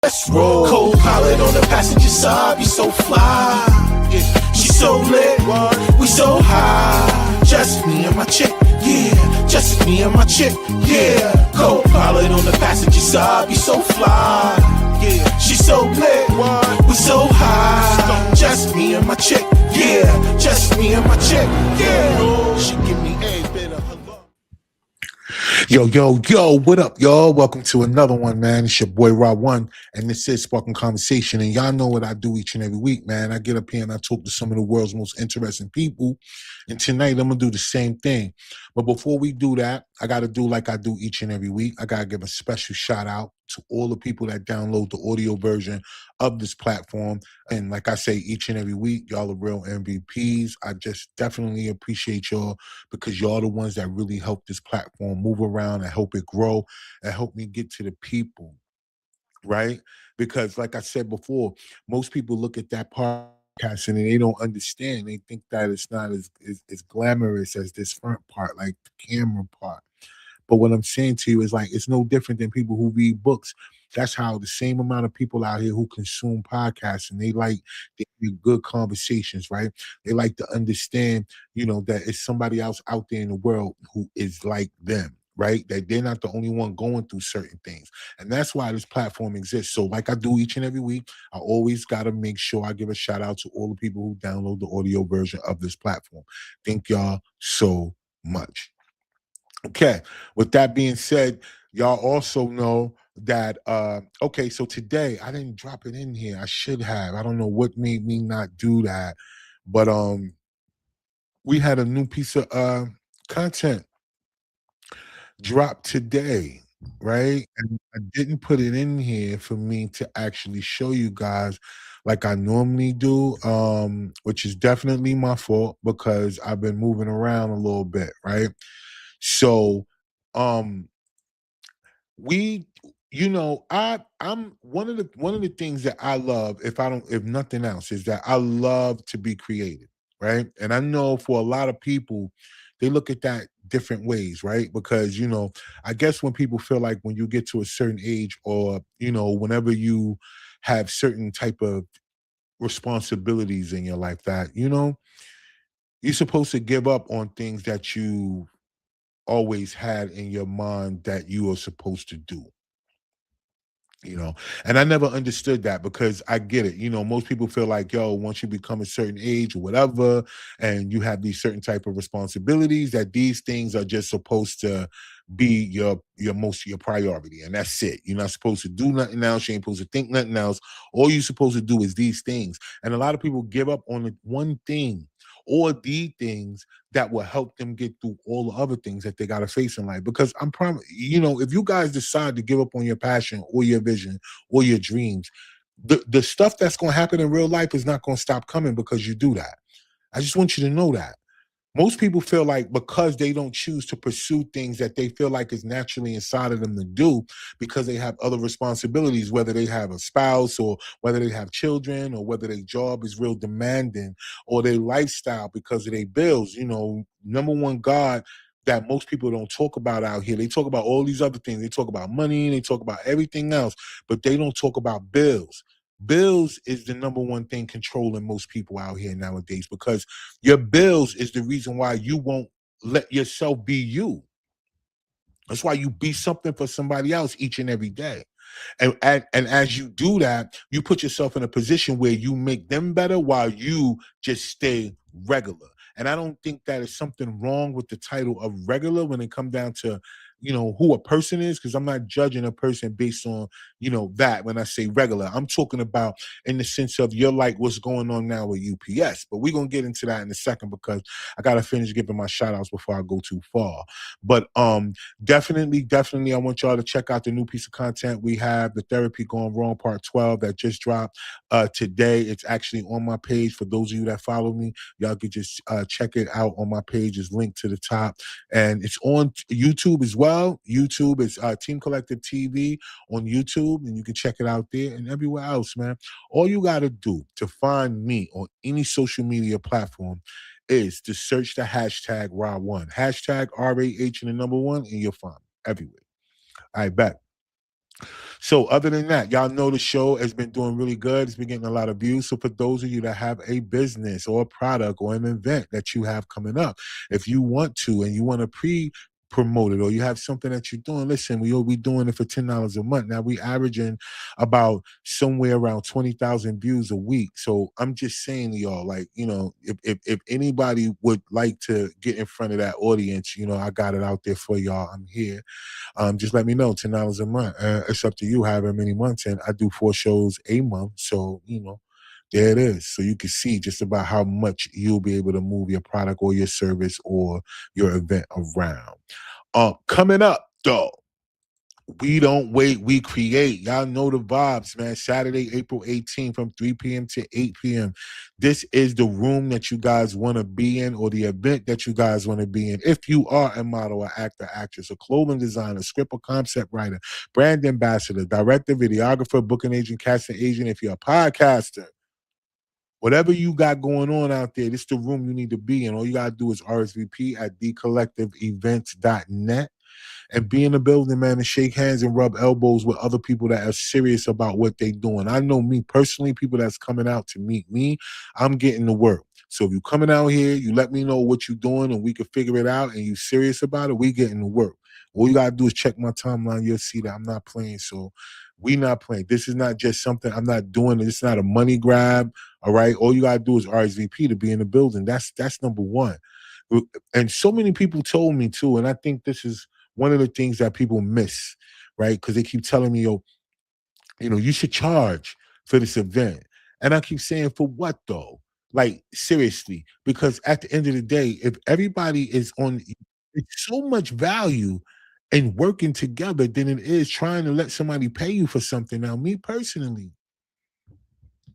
Let's roll. Co-pilot on the passenger side, be so fly. Yeah, she so lit, we so high. Just me and my chick, yeah. Just me and my chick, yeah. Co-pilot on the passenger side, be so fly. Yeah, she so lit, we so high. Just me and my chick, yeah. Just me and my chick, yeah. She give me a bit of her love. Yo, what up, y'all? Welcome to another one, man. It's your boy Rob One, and this is Sparking Conversation. And y'all know what I do each and every week, man. I get up here and I talk to some of the world's most interesting people. And tonight I'm gonna do the same thing. But before we do that, I gotta do like I do each and every week. I gotta give a special shout out to all the people that download the audio version of this platform. And like I say, each and every week, y'all are real MVPs. I just definitely appreciate y'all because y'all the ones that really help this platform move around and help it grow and help me get to the people, right? Because like I said before, most people look at that podcast and they don't understand. They think that it's not as glamorous as this front part, like the camera part. But what I'm saying to you is like it's no different than people who read books. That's how the same amount of people out here who consume podcasts and they hear good conversations, right? They like to understand, that it's somebody else out there in the world who is like them, right? That they're not the only one going through certain things. And that's why this platform exists. So, like I do each and every week, I always got to make sure I give a shout out to all the people who download the audio version of this platform. Thank y'all so much. Okay, with that being said, y'all also know that okay, so today I didn't drop it in here. I should have. I don't know what made me not do that. But we had a new piece of content drop today, right? And I didn't put it in here for me to actually show you guys like I normally do, which is definitely my fault because I've been moving around a little bit, right? So um we I'm one of the things that I love, if nothing else, is that I love to be creative, right? And I know for a lot of people they look at that different ways, right? Because I guess when people feel like when you get to a certain age, or whenever you have certain type of responsibilities in your life, that you're supposed to give up on things that you always had in your mind that you are supposed to do, and I never understood that because I get it. Most people feel like, yo, once you become a certain age or whatever, and you have these certain type of responsibilities, that these things are just supposed to be your priority, and that's it. You're not supposed to do nothing else. You ain't supposed to think nothing else. All you're supposed to do is these things. And a lot of people give up on the one thing or the things that will help them get through all the other things that they got to face in life. Because I'm promise, if you guys decide to give up on your passion or your vision or your dreams, the stuff that's going to happen in real life is not going to stop coming because you do that. I just want you to know that. Most people feel like because they don't choose to pursue things that they feel like is naturally inside of them to do because they have other responsibilities, whether they have a spouse or whether they have children or whether their job is real demanding or their lifestyle because of their bills. Number one God that most people don't talk about out here. They talk about all these other things. They talk about money, they talk about everything else, but they don't talk about bills. Bills is the number one thing controlling most people out here nowadays because your bills is the reason why you won't let yourself be you. That's why you be something for somebody else each and every day. And as you do that, you put yourself in a position where you make them better while you just stay regular. And I don't think that is something wrong with the title of regular when it comes down to who a person is, because I'm not judging a person based on that. When I say regular, I'm talking about in the sense of you're like what's going on now with UPS. But we're gonna get into that in a second because I gotta finish giving my shout outs before I go too far. But definitely, I want y'all to check out the new piece of content we have, the Therapy Gone Wrong Part 12 that just dropped today. It's actually on my page. For those of you that follow me, y'all can just check it out on my page. It's linked to the top, and it's on YouTube as well. YouTube is Team Collective TV on YouTube, and you can check it out there and everywhere else, man. All you got to do to find me on any social media platform is to search the hashtag Raw1, hashtag RAH and the number one, and you'll find me everywhere. I bet. So other than that, y'all know the show has been doing really good. It's been getting a lot of views. So for those of you that have a business or a product or an event that you have coming up, if you want to and you want to promote it or you have something that you're doing, listen, we'll be doing it for $10 a month. Now we averaging about somewhere around 20,000 views a week. So I'm just saying to y'all, like, if anybody would like to get in front of that audience, I got it out there for y'all. I'm here. Just let me know. $10 a month. It's up to you, however many months. And I do 4 shows a month. So, there it is. So you can see just about how much you'll be able to move your product or your service or your event around. Coming up though, we don't wait, we create. Y'all know the vibes, man. Saturday, April 18th from 3 p.m. to 8 p.m. This is the room that you guys want to be in or the event that you guys want to be in. If you are a model, an actor, actress, a clothing designer, script or concept writer, brand ambassador, director, videographer, booking agent, casting agent, if you're a podcaster, whatever you got going on out there, this is the room you need to be in. All you got to do is RSVP at thecollectiveevents.net and be in the building, man, and shake hands and rub elbows with other people that are serious about what they're doing. I know me personally, people that's coming out to meet me, I'm getting to work. So if you coming out here, you let me know what you're doing and we can figure it out and you serious about it, we getting to work. All you got to do is check my timeline. You'll see that I'm not playing. So we not playing. This is not just something I'm not doing. It's not a money grab. All right. All you got to do is RSVP to be in the building. That's number one. And so many people told me too, and I think this is one of the things that people miss, right? Because they keep telling me, you should charge for this event. And I keep saying, for what though? Like, seriously, because at the end of the day, if everybody is on, it's so much value in working together than it is trying to let somebody pay you for something. Now, me personally,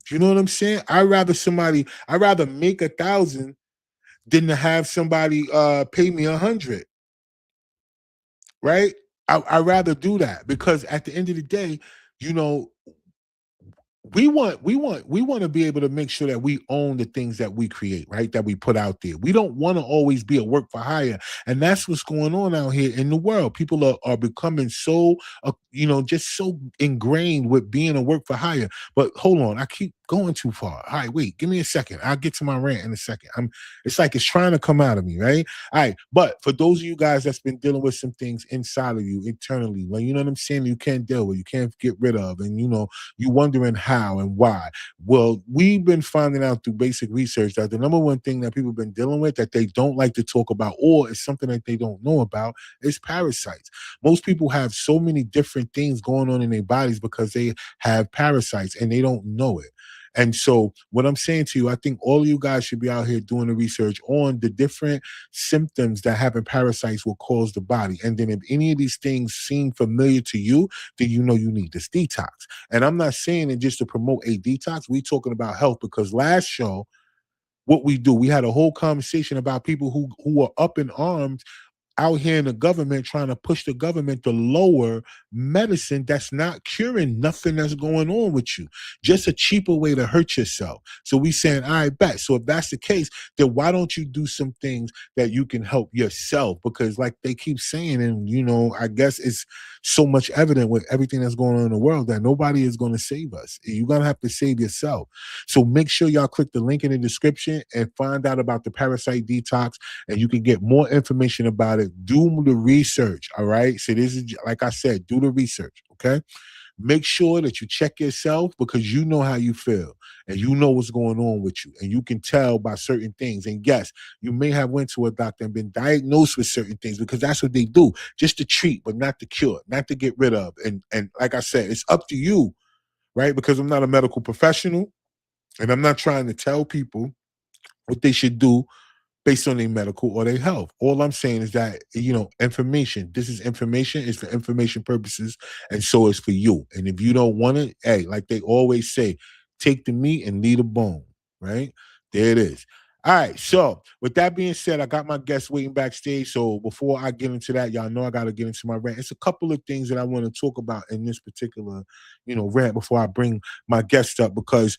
you know what I'm saying? I'd rather make 1,000 than to have somebody pay me 100. Right? I'd rather do that because at the end of the day, you know, we want to be able to make sure that we own the things that we create, right? That we put out there. We don't want to always be a work for hire, and that's what's going on out here in the world. People are becoming so just so ingrained with being a work for hire. But hold on, I keep going too far. All right, wait, give me a second. I'll get to my rant in a second. It's like it's trying to come out of me, right? All right, but for those of you guys that's been dealing with some things inside of you internally, like you know what I'm saying, you can't deal with, you can't get rid of, and you wondering how and why. Well, we've been finding out through basic research that the number one thing that people have been dealing with that they don't like to talk about, or is something that they don't know about, is parasites. Most people have so many different things going on in their bodies because they have parasites and they don't know it. And so, what I'm saying to you, I think all of you guys should be out here doing the research on the different symptoms that having parasites will cause the body. And then, if any of these things seem familiar to you, then you know you need this detox. And I'm not saying it just to promote a detox. We're talking about health because last show, what we do, we had a whole conversation about people who are up in arms out here in the government trying to push the government to lower medicine that's not curing nothing that's going on with you. Just a cheaper way to hurt yourself. So we saying, all right, bet. So if that's the case, then why don't you do some things that you can help yourself? Because like they keep saying, and I guess it's so much evident with everything that's going on in the world that nobody is going to save us. You're going to have to save yourself. So make sure y'all click the link in the description and find out about the parasite detox, and you can get more information about it. Do the research, all right? So this is, like I said, do the research, okay? Make sure that you check yourself because you know how you feel and you know what's going on with you, and you can tell by certain things. And yes, you may have went to a doctor and been diagnosed with certain things because that's what they do, just to treat, but not to cure, not to get rid of. And like I said, it's up to you, right? Because I'm not a medical professional and I'm not trying to tell people what they should do based on their medical or their health. All I'm saying is that, information, this is information, it's for information purposes, and so it's for you. And if you don't want it, hey, like they always say, take the meat and leave the bone, right? There it is. All right. So with that being said, I got my guests waiting backstage. So before I get into that, y'all know I got to get into my rant. It's a couple of things that I want to talk about in this particular, rant before I bring my guest up because,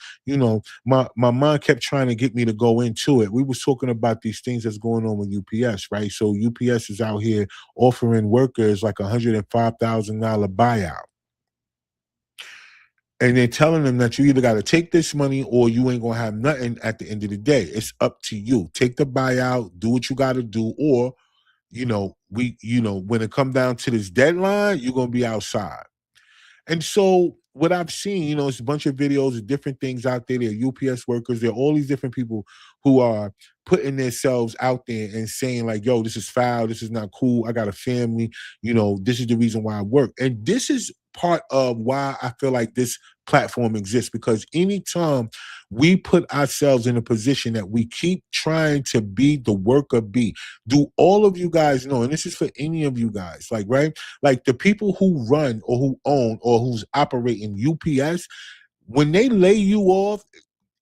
my mind kept trying to get me to go into it. We was talking about these things that's going on with UPS, right? So UPS is out here offering workers like $105,000 buyout. And they're telling them that you either got to take this money or you ain't gonna have nothing at the end of the day. It's up to you. Take the buyout, do what you got to do, or when it come down to this deadline, you're gonna be outside. And so what I've seen, it's a bunch of videos of different things out there. There are UPS workers. There are all these different people who are putting themselves out there and saying like, yo, this is foul. This is not cool. I got a family. This is the reason why I work. And this is part of why I feel like this platform exists, because anytime we put ourselves in a position that we keep trying to be the worker bee, do all of you guys know, and this is for any of you guys, like, right? Like the people who run or who own or who's operating UPS, when they lay you off,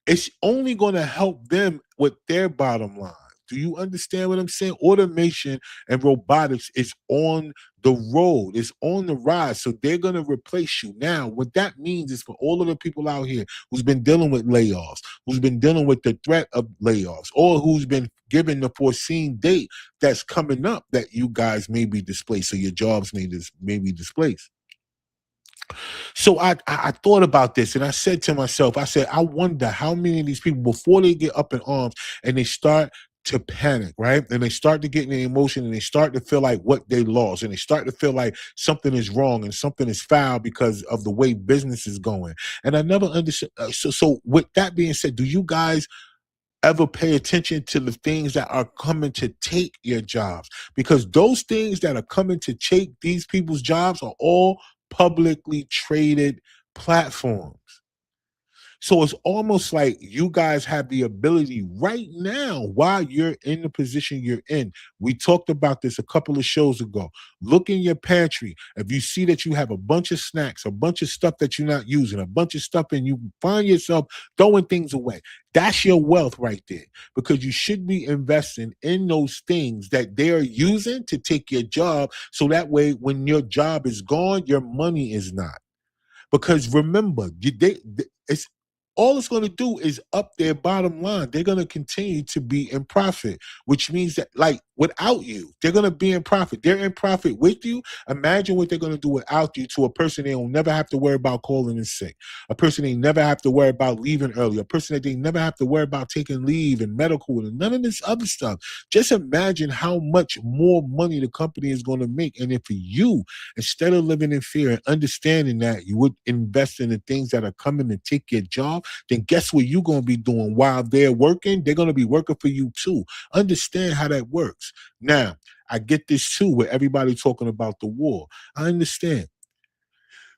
it's only going to help them with their bottom line. Do you understand what I'm saying? Automation and robotics is on the road. It's on the rise. So they're going to replace you. Now, what that means is for all of the people out here who's been dealing with layoffs, who's been dealing with the threat of layoffs, or who's been given the foreseen date that's coming up that you guys may be displaced, so your jobs may be displaced. So I thought about this and I said to myself, I said, I wonder how many of these people, before they get up in arms and they start to panic, right? And they start to get in the emotion and they start to feel like what they lost, and they start to feel like something is wrong and something is foul because of the way business is going. And I never understood. So with that being said, do you guys ever pay attention to the things that are coming to take your jobs? Because those things that are coming to take these people's jobs are all publicly traded platforms. So it's almost like you guys have the ability right now, while you're in the position you're in. We talked about this a couple of shows ago. Look in your pantry. If you see that you have a bunch of snacks, a bunch of stuff that you're not using, a bunch of stuff, and you find yourself throwing things away, that's your wealth right there. Because you should be investing in those things that they're using to take your job. So that way, when your job is gone, your money is not. Because remember, it's all it's going to do is up their bottom line. They're going to continue to be in profit, which means that, like, without you, they're going to be in profit. They're in profit with you. Imagine what they're going to do without you to a person they will never have to worry about calling in sick, a person they never have to worry about leaving early, a person that they never have to worry about taking leave and medical and none of this other stuff. Just imagine how much more money the company is going to make. And if you, instead of living in fear and understanding that you would invest in the things that are coming to take your job, then guess what you're going to be doing while they're working? They're going to be working for you too. Understand how that works. Now, I get this too, where everybody talking about the war. I understand.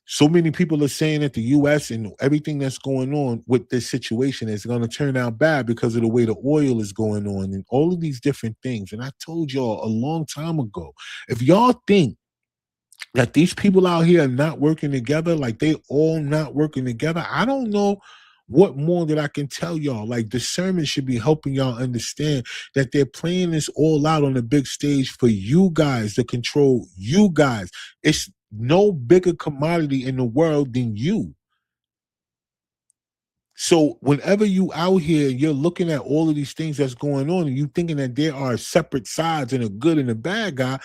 So many people are saying that the U.S. and everything that's going on with this situation is going to turn out bad because of the way the oil is going on and all of these different things. And I told y'all a long time ago, if y'all think that these people out here are not working together, like they all not working together, I don't know what more that I can tell y'all. Like, discernment should be helping y'all understand that they're playing this all out on the big stage for you guys to control you guys. It's no bigger commodity in the world than you. So whenever you out here, you're looking at all of these things that's going on and you thinking that there are separate sides and a good and a bad guy.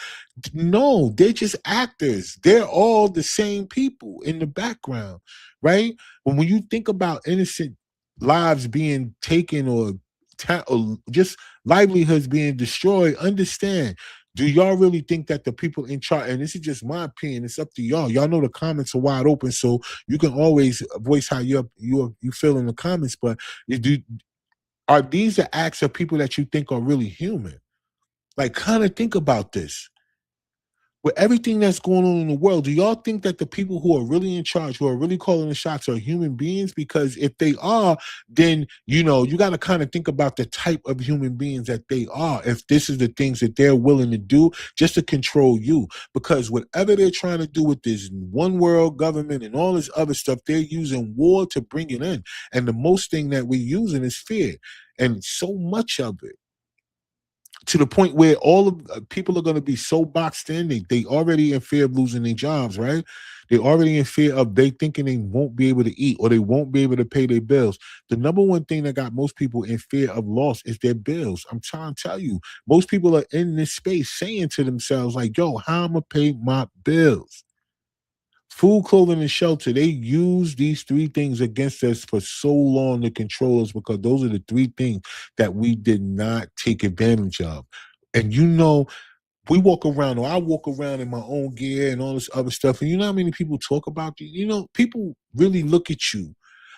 No, they're just actors. They're all the same people in the background, right? When you think about innocent lives being taken or just livelihoods being destroyed, understand, do y'all really think that the people in charge, and this is just my opinion, it's up to y'all. Y'all know the comments are wide open, so you can always voice how you feel in the comments. But are these the acts of people that you think are really human? Like, kind of think about this. With everything that's going on in the world, do y'all think that the people who are really in charge, who are really calling the shots, are human beings? Because if they are, then, you got to kind of think about the type of human beings that they are, if this is the things that they're willing to do just to control you. Because whatever they're trying to do with this one world government and all this other stuff, they're using war to bring it in. And the most thing that we're using is fear. And so much of it, to the point where all of people are going to be so boxed in. They already in fear of losing their jobs, right? They already in fear of they thinking they won't be able to eat or they won't be able to pay their bills. The number one thing that got most people in fear of loss is their bills. I'm trying to tell you, most people are in this space saying to themselves like, yo, how am I pay my bills? Food, clothing, and shelter. They use these three things against us for so long to control us because those are the three things that we did not take advantage of. And we walk around, or I walk around in my own gear and all this other stuff. And you know how many people talk about you? People really look at you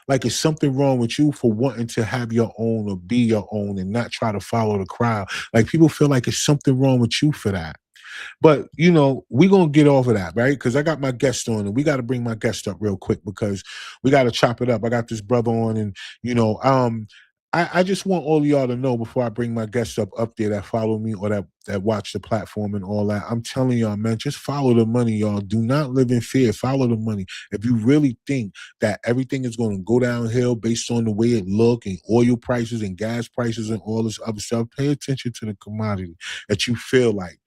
like it's something wrong with you for wanting to have your own or be your own and not try to follow the crowd. Like people feel like it's something wrong with you for that. But we're gonna get off of that, right? Because I got my guest on, and we got to bring my guest up real quick because we got to chop it up. I got this brother on, and I just want all of y'all to know before I bring my guest up there that follow me or that watch the platform and all that. I'm telling y'all, man, just follow the money, y'all. Do not live in fear. Follow the money. If you really think that everything is going to go downhill based on the way it look and oil prices and gas prices and all this other stuff, pay attention to the commodity that you feel like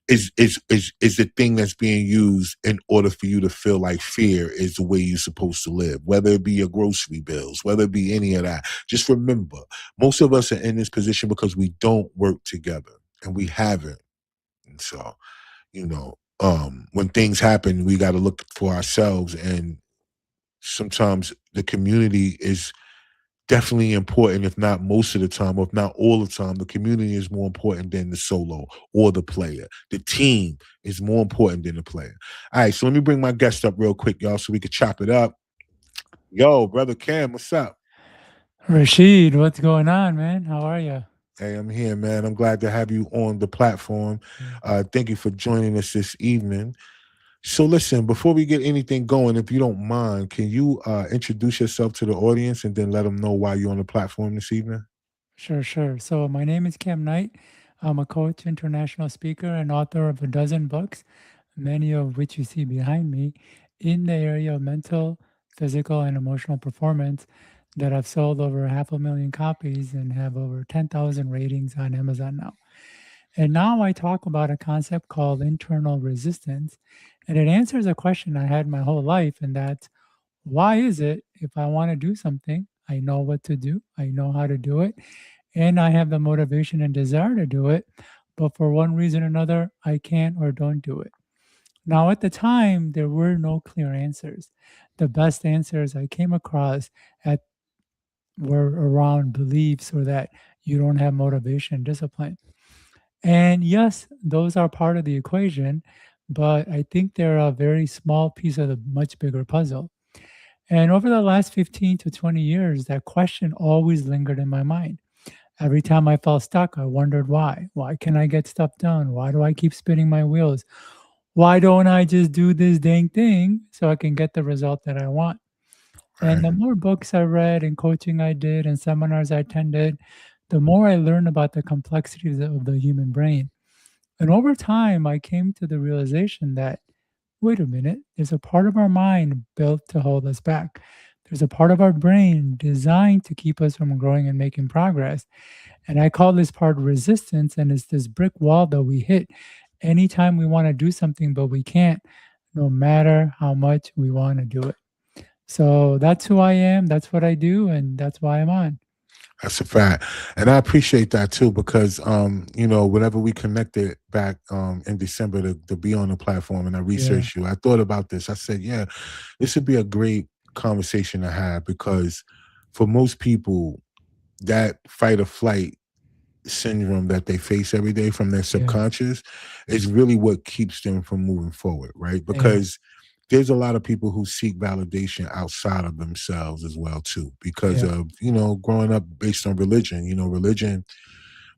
is the thing that's being used in order for you to feel like fear is the way you're supposed to live, whether it be your grocery bills, whether it be any of that. Just remember, most of us are in this position because we don't work together and we haven't. And so, when things happen, we got to look for ourselves. And sometimes the community is definitely important, if not most of the time, or if not all the time. The community is more important than the solo or the player. The team is more important than the player. All right, so let me bring my guest up real quick, y'all, so we could chop it up. Yo, brother Cam, what's up? Rashid, what's going on, man? How are you? Hey, I'm here, man. I'm glad to have you on the platform. Thank you for joining us this evening. So listen, before we get anything going, if you don't mind, can you introduce yourself to the audience and then let them know why you're on the platform this evening? Sure, sure. So, my name is Cam Knight. I'm a coach, international speaker, and author of a dozen books, many of which you see behind me, in the area of mental, physical, and emotional performance that have sold over 500,000 copies and have over 10,000 ratings on Amazon now. And now I talk about a concept called internal resistance, and it answers a question I had my whole life, and that's why is it if I want to do something, I know what to do, I know how to do it, and I have the motivation and desire to do it, but for one reason or another, I can't or don't do it. Now, at the time, there were no clear answers. The best answers I came across at were around beliefs or that you don't have motivation and discipline. And yes, those are part of the equation, but I think they're a very small piece of the much bigger puzzle. And over the last 15 to 20 years, that question always lingered in my mind. Every time I felt stuck, I wondered why. Why can't I get stuff done? Why do I keep spinning my wheels? Why don't I just do this dang thing so I can get the result that I want? And Right. the more books I read and coaching I did and seminars I attended, the more I learned about the complexities of the human brain. And over time, I came to the realization that, wait a minute, there's a part of our mind built to hold us back. There's a part of our brain designed to keep us from growing and making progress. And I call this part resistance. And it's this brick wall that we hit anytime we want to do something, but we can't, no matter how much we want to do it. So that's who I am. That's what I do. And that's why I'm on. That's a fact. And I appreciate that too, because whenever we connected back in December to be on the platform and I Yeah. researched you, I thought about this. I said, yeah, this would be a great conversation to have because for most people, that fight or flight syndrome that they face every day from their Yeah. subconscious is really what keeps them from moving forward, right? Yeah. Because there's a lot of people who seek validation outside of themselves as well too because Yeah. of growing up based on religion. Religion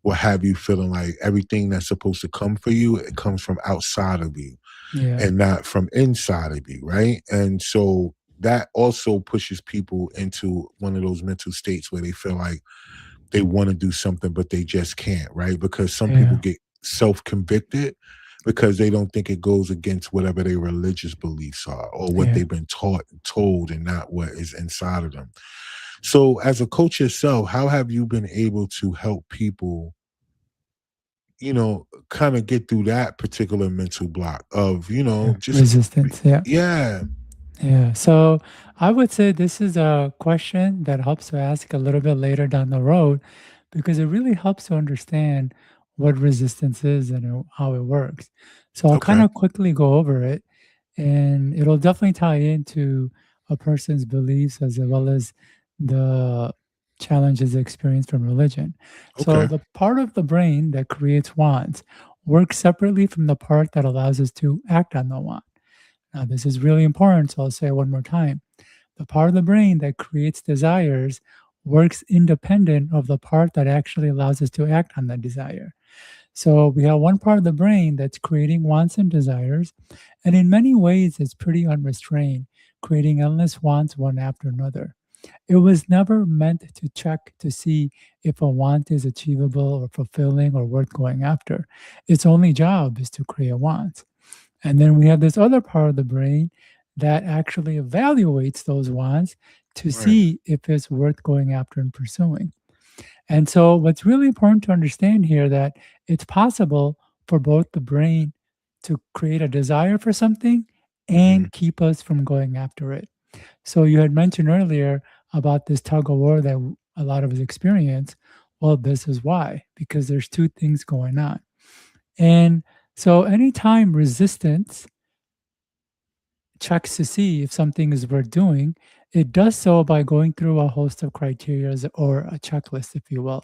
will have you feeling like everything that's supposed to come for you, it comes from outside of you Yeah. and not from inside of you, right? And so that also pushes people into one of those mental states where they feel like they want to do something, but they just can't, right? Because some people Yeah. get self convicted because they don't think it goes against whatever their religious beliefs are or what Yeah. they've been taught and told and not what is inside of them. So, as a coach yourself, how have you been able to help people, kind of get through that particular mental block of, Yeah. just, Resistance. Yeah. yeah, Yeah. So I would say this is a question that helps to ask a little bit later down the road because it really helps to understand what resistance is and how it works. So I'll kind okay, of quickly go over it. and it'll definitely tie into a person's beliefs as well as the challenges they experience from religion. So Okay. the part of the brain that creates wants works separately from the part that allows us to act on the want. Now, this is really important, so I'll say it one more time. The part of the brain that creates desires works independent of the part that actually allows us to act on the desire. So we have one part of the brain that's creating wants and desires, and in many ways, it's pretty unrestrained, creating endless wants one after another. It was never meant to check to see if a want is achievable or fulfilling or worth going after. Its only job is to create wants. And then we have this other part of the brain that actually evaluates those wants to Right. see if it's worth going after and pursuing. And so what's really important to understand here that it's possible for both the brain to create a desire for something Hmm. and keep us from going after it. So you had mentioned earlier about this tug of war that a lot of us experience. Well, this is why, because there's two things going on. And so anytime resistance checks to see if something is worth doing, it does so by going through a host of criteria or a checklist, if you will.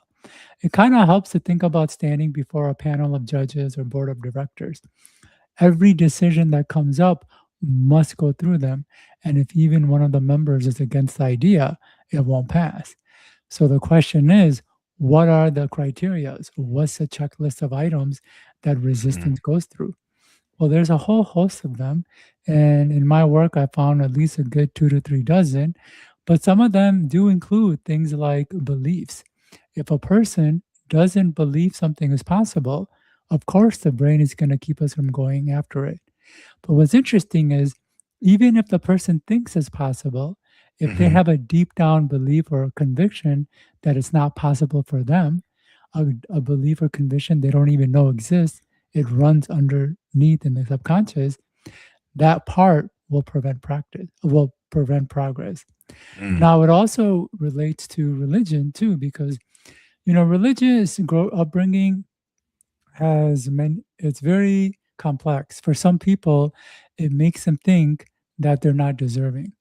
It kind of helps to think about standing before a panel of judges or board of directors. Every decision that comes up must go through them. And if even one of the members is against the idea, it won't pass. So the question is, what are the criteria? What's the checklist of items that Hmm. resistance goes through? Well, there's a whole host of them. And in my work, I found at least a good 2 to 3 dozen. But some of them do include things like beliefs. If a person doesn't believe something is possible, of course, the brain is going to keep us from going after it. But what's interesting is even if the person thinks it's possible, if they Hmm. have a deep down belief or a conviction that it's not possible for them, a belief or conviction they don't even know exists, it runs underneath in the subconscious, that part will prevent progress. Mm. Now, it also relates to religion too, because religious upbringing has many. It's very complex. For some people, it makes them think that they're not deserving.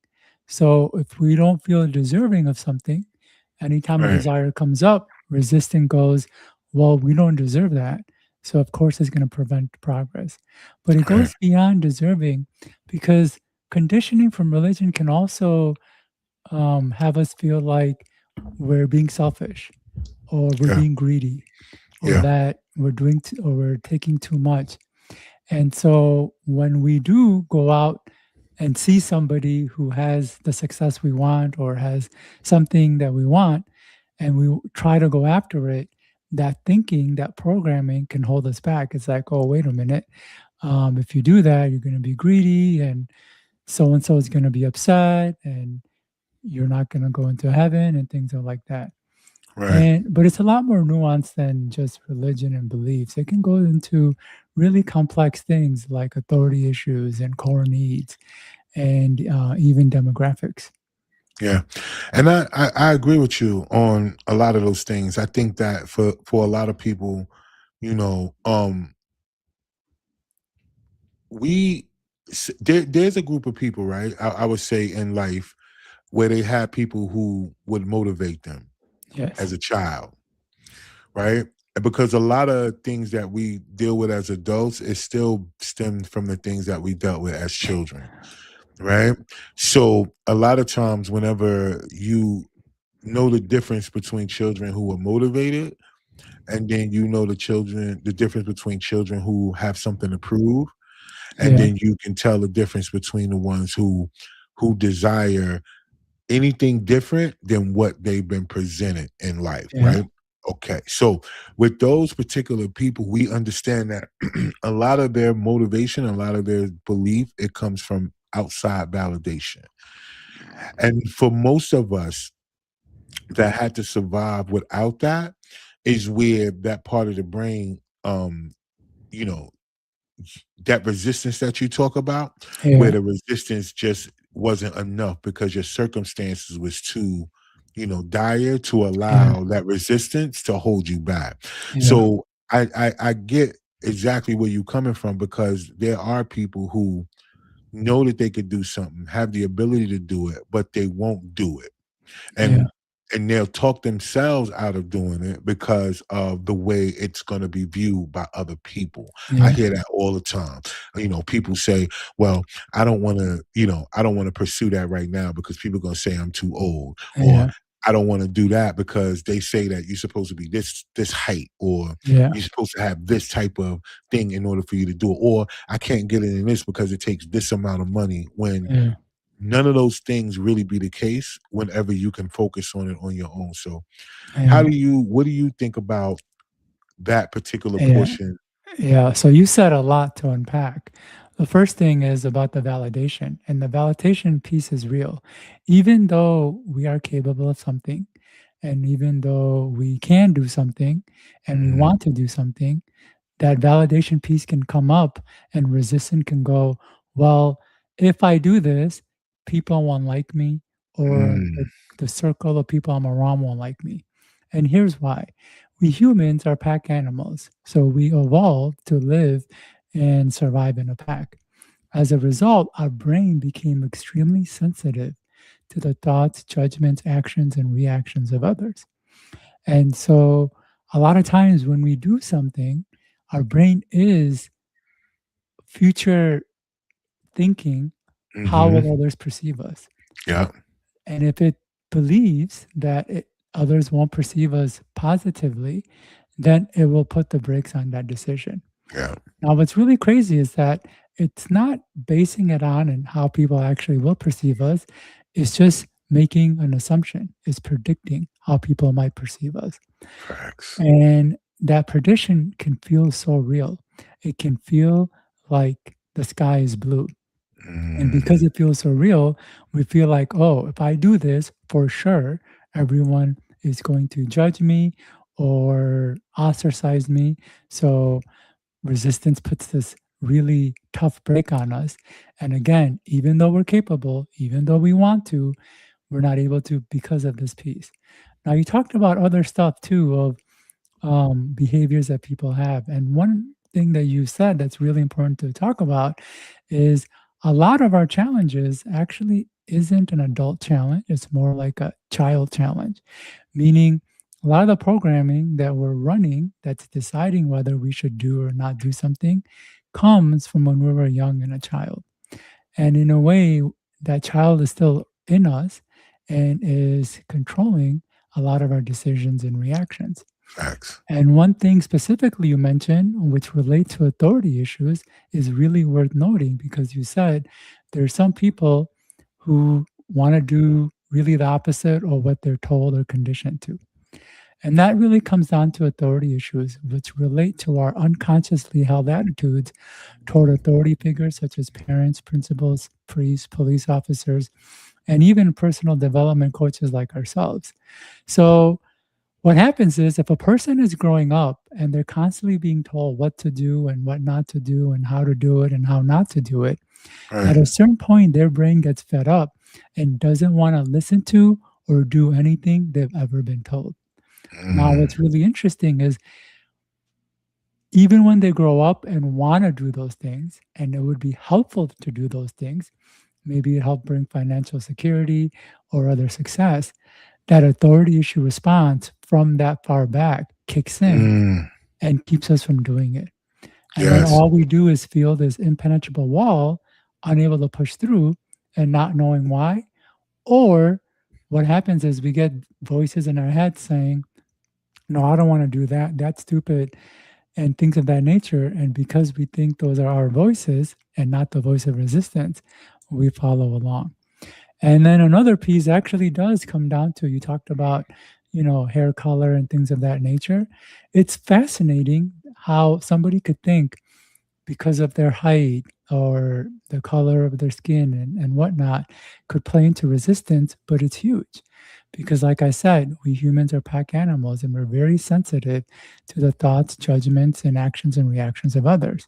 So if we don't feel deserving of something, anytime a Right. desire comes up, resistance goes, well, we don't deserve that. So of course it's going to prevent progress. But it Right. goes beyond deserving because conditioning from religion can also have us feel like we're being selfish or we're Yeah. being greedy or Yeah. that or we're taking too much. And so when we do go out and see somebody who has the success we want or has something that we want, and we try to go after it, that thinking, that programming can hold us back. It's like, oh, wait a minute. If you do that, you're going to be greedy, and so is going to be upset, and you're not going to go into heaven, and things are like that. Right. But it's a lot more nuanced than just religion and beliefs. It can go into really complex things like authority issues and core needs and even demographics. Yeah. And I agree with you on a lot of those things. I think that for a lot of people, you know, we there's a group of people, right? I would say in life where they had people who would motivate them Yes. as a child, right? And because a lot of things that we deal with as adults is still stemmed from the things that we dealt with as children, right? So a lot of times, whenever you know the difference between children who are motivated, and then you know the difference between children who have something to prove, and Yeah. then you can tell the difference between the ones who desire anything different than what they've been presented in life, Yeah. right? Okay, so with those particular people, we understand that a lot of their motivation, a lot of their belief, it comes from outside validation. And for most of us that had to survive without that is where that part of the brain, you know, that resistance that you talk about, where Yeah. the resistance just wasn't enough because your circumstances was too, dire to Yeah. allow that resistance to hold you back. Yeah. So I get exactly where you're coming from because there are people who know that they could do something, have the ability to do it, but they won't do it. Yeah. And they'll talk themselves out of doing it because of the way it's going to be viewed by other people. I Yeah. hear that all the time. People say, "Well, I don't want to, I don't want to pursue that right now because people are going to say I'm too old," or Yeah. I don't want to do that because they say that you're supposed to be this height, or Yeah. you're supposed to have this type of thing in order for you to do it, or I can't get in this because it takes this amount of money. When Yeah. none of those things really be the case whenever you can focus on it on your own. So Yeah. what do you think about that particular Yeah. portion? Yeah. So you said a lot to unpack. The first thing is about the validation, and the validation piece is real. Even though we are capable of something, and even though we can do something and we Mhm. want to do something, that validation piece can come up and resistance can go, well, if I do this, people won't like me, or Mm, the circle of people I'm around won't like me. And here's why. We humans are pack animals. So we evolved to live and survive in a pack. As a result, our brain became extremely sensitive to the thoughts, judgments, actions, and reactions of others. And so a lot of times when we do something, our brain is future thinking, how mhm. will others perceive us? Yeah, And if it believes that others won't perceive us positively, then it will put the brakes on that decision. yeah. Now, what's really crazy is that it's not basing it on and how people actually will perceive us. It's just making an assumption. It's predicting how people might perceive us. Facts. And that prediction can feel so real. It can feel like the sky is blue. And because Mm, it feels so real, we feel like, oh, if I do this, for sure, everyone is going to judge me or ostracize me. So resistance puts this really tough break on us. And again, even though we're capable, even though we want to, we're not able to because of this piece. Now, you talked about other stuff too of behaviors that people have. And one thing that you said that's really important to talk about is a lot of our challenges actually isn't an adult challenge, it's more like a child challenge, meaning a lot of the programming that we're running that's deciding whether we should do or not do something comes from when we were young and a child. And in a way, that child is still in us and is controlling a lot of our decisions and reactions. facts. And one thing specifically you mentioned, which relate to authority issues, is really worth noting because you said there are some people who want to do really the opposite of what they're told or conditioned to. And that really comes down to authority issues, which relate to our unconsciously held attitudes toward authority figures such as parents, principals, priests, police officers, and even personal development coaches like ourselves. So, what happens is if a person is growing up and they're constantly being told what to do and what not to do and how to do it and how not to do it, at Right. a certain point, their brain gets fed up and doesn't want to listen to or do anything they've ever been told. Now, Mm, what's really interesting is even when they grow up and want to do those things, and it would be helpful to do those things, maybe it help bring financial security or other success, that authority issue response from that far back kicks in mm, and keeps us from doing it. And then yes. all we do is feel this impenetrable wall, unable to push through and not knowing why. Or what happens is we get voices in our head saying, no, I don't want to do that. That's stupid. And things of that nature. And because we think those are our voices and not the voice of resistance, we follow along. And then another piece actually does come down to you talked about, hair color and things of that nature. It's fascinating how somebody could think because of their height or the color of their skin and whatnot could play into resistance, but it's huge. Because, like I said, we humans are pack animals and we're very sensitive to the thoughts, judgments, and actions and reactions of others.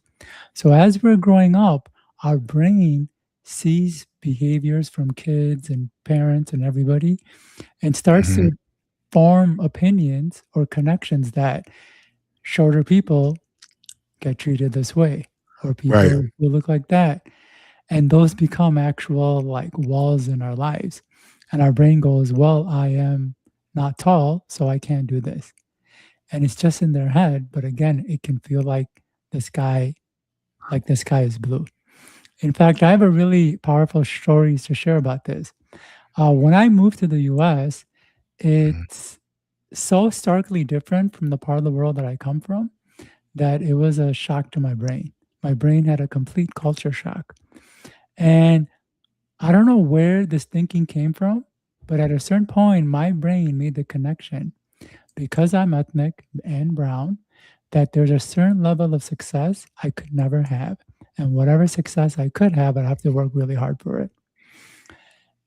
So, as we're growing up, our brain sees behaviors from kids and parents and everybody and starts Mhm. to form opinions or connections that shorter people get treated this way or Right. people who look like that. and those become actual like walls in our lives. And our brain goes, well, I am not tall, so I can't do this. And it's just in their head, but again, it can feel like the sky is blue. In fact, I have a really powerful story to share about this. When I moved to the US, Mhm. it's so starkly different from the part of the world that I come from that it was a shock to my brain. My brain had a complete culture shock. And I don't know where this thinking came from, but at a certain point, my brain made the connection because I'm ethnic and brown, that there's a certain level of success I could never have. And whatever success I could have, I'd have to work really hard for it.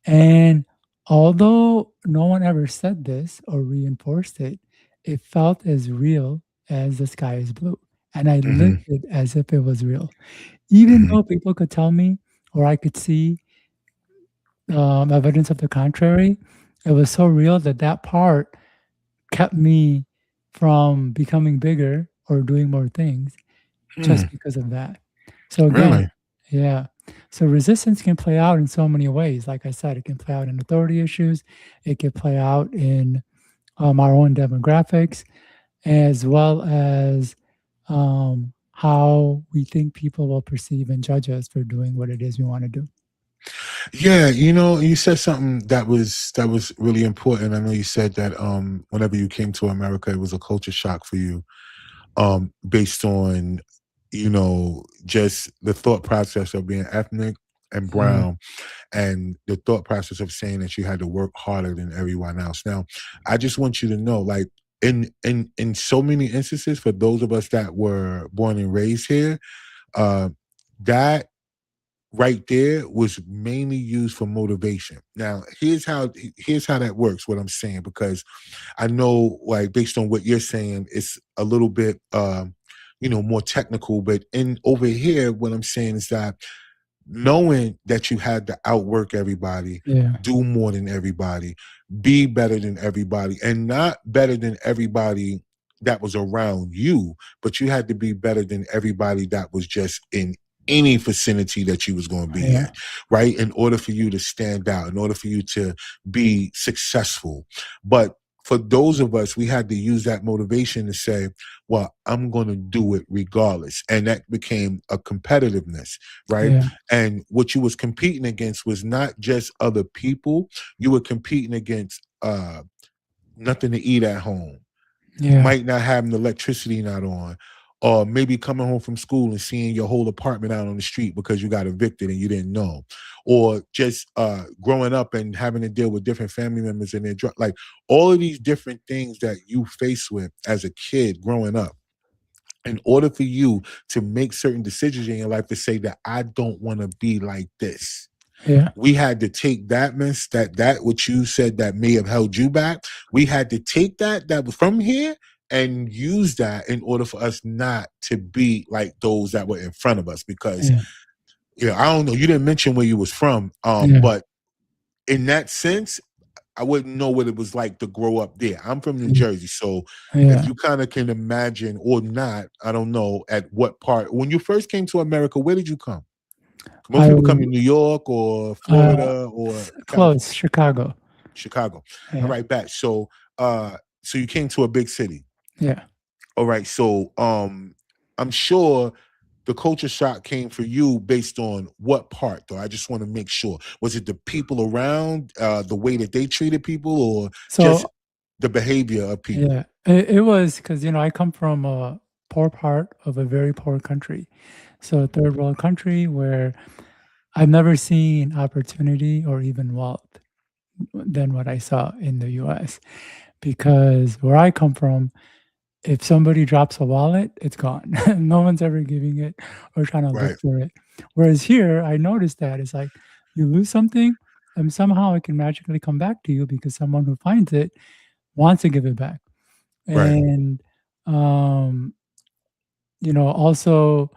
And although no one ever said this or reinforced it, it felt as real as the sky is blue. And I lived Mhm. it as if it was real. Even Mhm. though people could tell me or I could see evidence of the contrary, it was so real that that part kept me from becoming bigger or doing more things just Hmm. because of that. So Really? again, yeah. So resistance can play out in so many ways. Like I said, it can play out in authority issues. It can play out in our own demographics, as well as how we think people will perceive and judge us for doing what it is we want to do. Yeah, you said something that was really important. I know you said that whenever you came to America, it was a culture shock for you, based on just the thought process of being ethnic and Yeah, brown, and the thought process of saying that you had to work harder than everyone else. Now, I just want you to know, like, in so many instances, for those of us that were born and raised here, uh, that right there was mainly used for motivation. Now, here's how that works, what I'm saying, because I know, like, based on what you're saying, it's a little bit more technical, but in over here, what I'm saying is that knowing that you had to outwork everybody, yeah, do more than everybody, be better than everybody, and not better than everybody that was around you, but you had to be better than everybody that was just in any vicinity that you was going to be in, yeah, right? In order for you to stand out, in order for you to be successful. But for those of us, we had to use that motivation to say, well, I'm going to do it regardless. And that became a competitiveness, right? yeah, And what you was competing against was not just other people. You were competing against nothing to eat at home, yeah, might not having the electricity not on, or maybe coming home from school and seeing your whole apartment out on the street because you got evicted and you didn't know, or just growing up and having to deal with different family members and their drug, like all of these different things that you face with as a kid growing up. In order for you to make certain decisions in your life to say that I don't want to be like this, yeah, we had to take that mess, that what you said that may have held you back. We had to take that was from here and use that in order for us not to be like those that were in front of us. Because yeah, I don't know, you didn't mention where you was from, yeah, but in that sense, I wouldn't know what it was like to grow up there. I'm from New yeah, Jersey, so if yeah. you kind of can imagine or not, I don't know at what part. When you first came to America, where did you come? Most I people come w- in New York or uh, Florida or California, close Chicago. Chicago. All Yeah, right, back. So you came to a big city. yeah. All right, so I'm sure the culture shock came for you based on what part, though? I just want to make sure. Was it the people around, the way that they treated people, or just So the behavior of people? yeah, it was because I come from a poor part of a very poor country, so a third world country where I've never seen opportunity or even wealth than what I saw in the U.S. Because where I come from, if somebody drops a wallet, it's gone. No one's ever giving it or trying to look Right, for it. Whereas here, I noticed that it's like you lose something and somehow it can magically come back to you because someone who finds it wants to give it back. right. And, um, also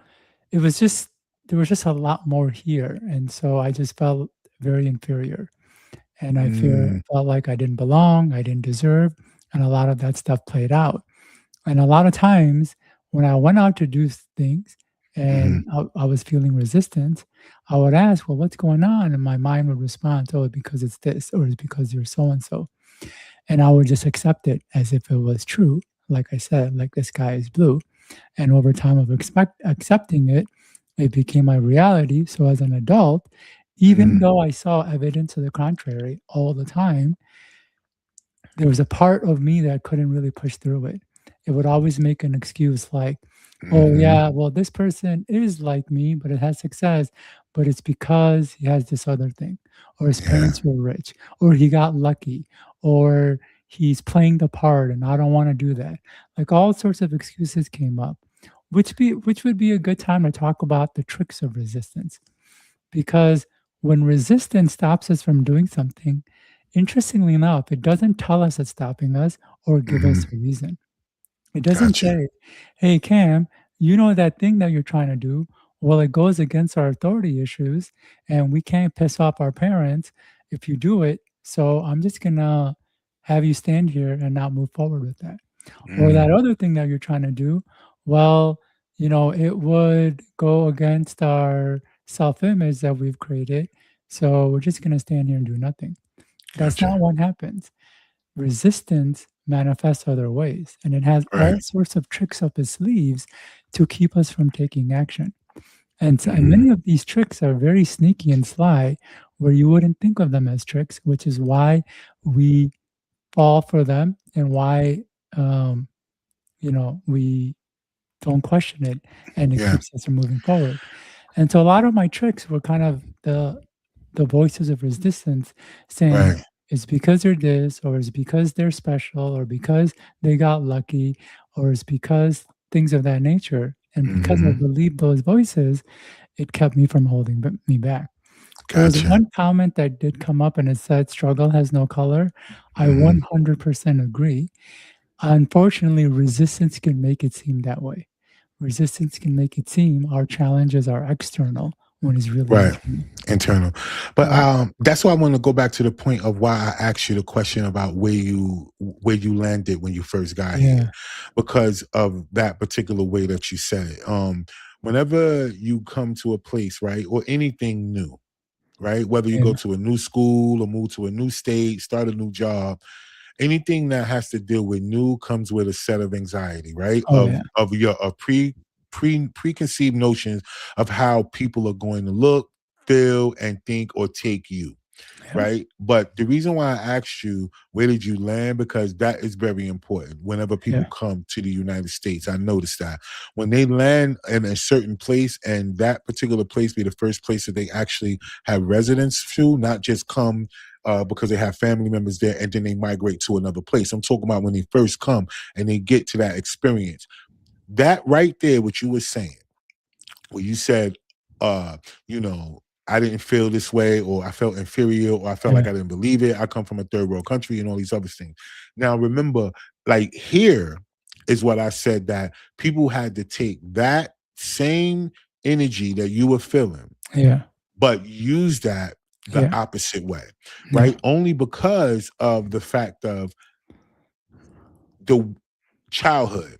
it was just there was just a lot more here. And so I just felt very inferior. And I Mm, felt like I didn't belong, I didn't deserve, and a lot of that stuff played out. And a lot of times when I went out to do things and I was feeling resistance, I would ask, "Well, what's going on?" And my mind would respond, "Oh, because it's this, or it's because you're so and so." And I would just accept it as if it was true. Like I said, like the sky is blue. And over time of accepting it, it became my reality. So as an adult, even though I saw evidence to the contrary all the time, there was a part of me that couldn't really push through it. It would always make an excuse like, "Oh, Mm-hmm. yeah, well, this person is like me, but it has success, but it's because he has this other thing, or his Yeah. parents were rich, or he got lucky, or he's playing the part and I don't want to do that." Like all sorts of excuses came up, which would be a good time to talk about the tricks of resistance. Because when resistance stops us from doing something, interestingly enough, it doesn't tell us it's stopping us or give us Mm-hmm. a reason. It doesn't Gotcha. say, "Hey, Cam, you know that thing that you're trying to do? Well, it goes against our authority issues, and we can't piss off our parents if you do it. So I'm just going to have you stand here and not move forward with that." Or that Mm. other thing that you're trying to do, well, it would go against our self-image that we've created, so we're just gonna stand here and do nothing. That's Gotcha. not what happens. Resistance manifests other ways, and it has Right. all sorts of tricks up its sleeves to keep us from taking action. And Mm-hmm. many of these tricks are very sneaky and sly, where you wouldn't think of them as tricks, which is why we fall for them and why, um, we don't question it, and it Yeah. keeps us from moving forward. And so a lot of my tricks were kind of the voices of resistance saying, Right. "It's because they're this, or it's because they're special, or because they got lucky, or it's because things of that nature." And because I Mm-hmm. believed those voices, it kept me from holding me back. There was Gotcha. one comment that did come up, and it said, "Struggle has no color." I Mm-hmm. 100% agree. Unfortunately, resistance can make it seem that way. Resistance can make it seem our challenges are external when it's really Right. internal. Internal. But Yeah. that's why I want to go back to the point of why I asked you the question about where you landed when you first got here, Yeah. because of that particular way that you said it. Whenever you come to a place, right, or anything new, right, whether you go Yeah. to a new school or move to a new state, start a new job, anything that has to deal with new comes with a set of anxiety, right? Oh, yeah. Of your of preconceived notions of how people are going to look, feel, and think or take you, Yeah. right? But the reason why I asked you where did you land, because that is very important. Whenever people Yeah. come to the United States, I notice that when they land in a certain place, and that particular place be the first place that they actually have residence to, not just come because they have family members there and then they migrate to another place. I'm talking about when they first come and they get to that experience. That right there, what you were saying, where you said, uh, you know, I didn't feel this way, or I felt inferior, or I felt like Yeah. I didn't believe it. I come from a third world country and all these other things. Now, remember, like here is what I said, that people had to take that same energy that you were feeling, Yeah. but use that the Yeah. opposite way, Yeah. right? Only because of the fact of the childhood,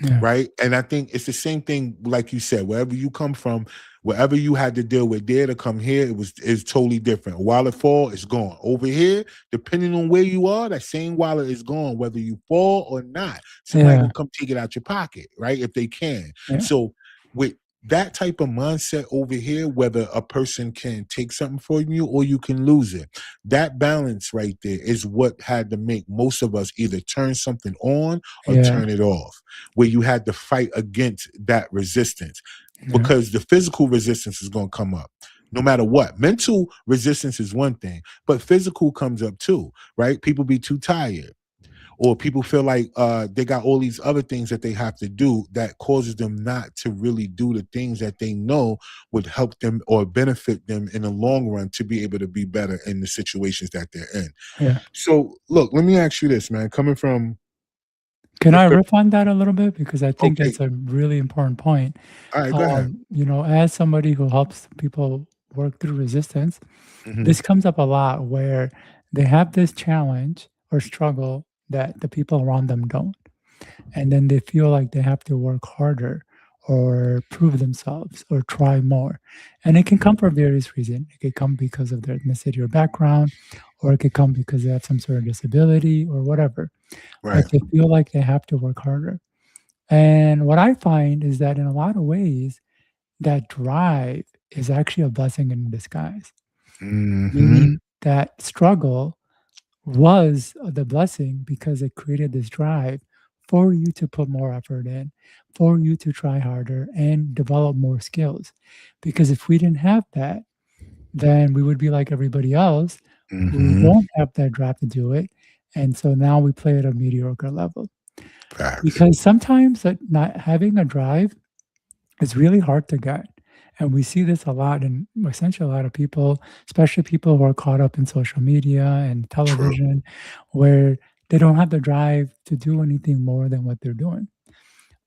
Yeah. right? And I think it's the same thing, like you said, wherever you come from, wherever you had to deal with there to come here, it's totally different. While it fall, it's gone. Over here, depending on where you are, that same wallet is gone, whether you fall or not. Somebody Yeah. gonna come take it out your pocket, right? If they can. Yeah. So with that type of mindset over here, whether a person can take something from you or you can lose it, that balance right there is what had to make most of us either turn something on or Yeah. turn it off, where you had to fight against that resistance, Yeah. because the physical resistance is going to come up no matter what. Mental resistance is one thing, but physical comes up too, right? People be too tired, or people feel like they got all these other things that they have to do that causes them not to really do the things that they know would help them or benefit them in the long run to be able to be better in the situations that they're in. Yeah. So look, let me ask you this, man, coming from Can the I third. riff on that a little bit? Because I think Okay, that's a really important point. all right, go ahead. As somebody who helps people work through resistance, Hmm. this comes up a lot where they have this challenge or struggle that the people around them don't. And then they feel like they have to work harder or prove themselves or try more. And it can come for various reasons. It could come because of their ethnicity or background, or it could come because they have some sort of disability or whatever. But Right. they feel like they have to work harder. And what I find is that in a lot of ways, that drive is actually a blessing in disguise, Mm-hmm. meaning that struggle was the blessing because it created this drive for you to put more effort in, for you to try harder and develop more skills. Because if we didn't have that, then we would be like everybody else who Mm-hmm. don't have that drive to do it. And so now we play at a mediocre level. Facts. Because sometimes that not having a drive is really hard to get. And we see this a lot in essentially a lot of people, especially people who are caught up in social media and True. television, where they don't have the drive to do anything more than what they're doing.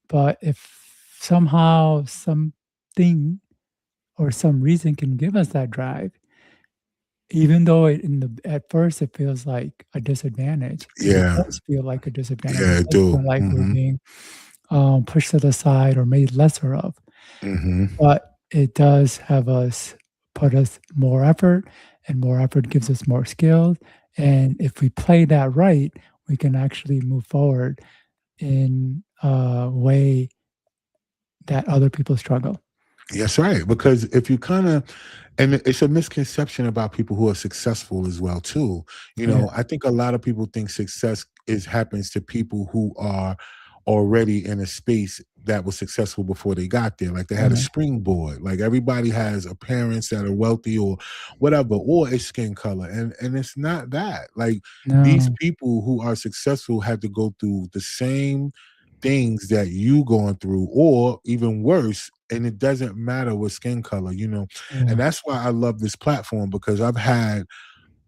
But if somehow something or some reason can give us that drive, even though at first it feels like a disadvantage, because it Yeah. does feel like a disadvantage. Yeah, It I does do. feel like we're Mm-hmm. being pushed to the side or made lesser of. Mm-hmm. But it does have us put us more effort, and more effort gives us more skills. And if we play that right, we can actually move forward in a way that other people struggle. Yes, right. Because if you kind of, and it's a misconception about people who are successful as well too. Yeah. I think a lot of people think success is happens to people who are already in a space that was successful before they got there. Like they had a Yeah. springboard. Like everybody has a parents that are wealthy or whatever, or a skin color, and it's not that. Like these No. people who are successful had to go through the same things that you going through or even worse, and it doesn't matter what skin color. And Yeah. that's why I love this platform, because I've had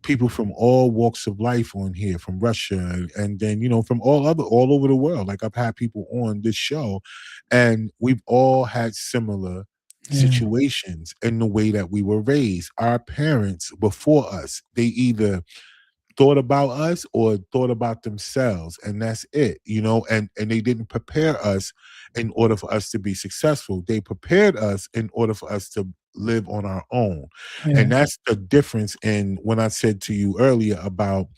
people from all walks of life on here, from Russia, and then from all over the world. Like I've had people on this show, and we've all had similar Yeah. situations in the way that we were raised. Our parents before us, they either thought about us or thought about themselves, and that's it. And they didn't prepare us in order for us to be successful. They prepared us in order for us to live on our own. And Yeah. that's the difference in when I said to you earlier about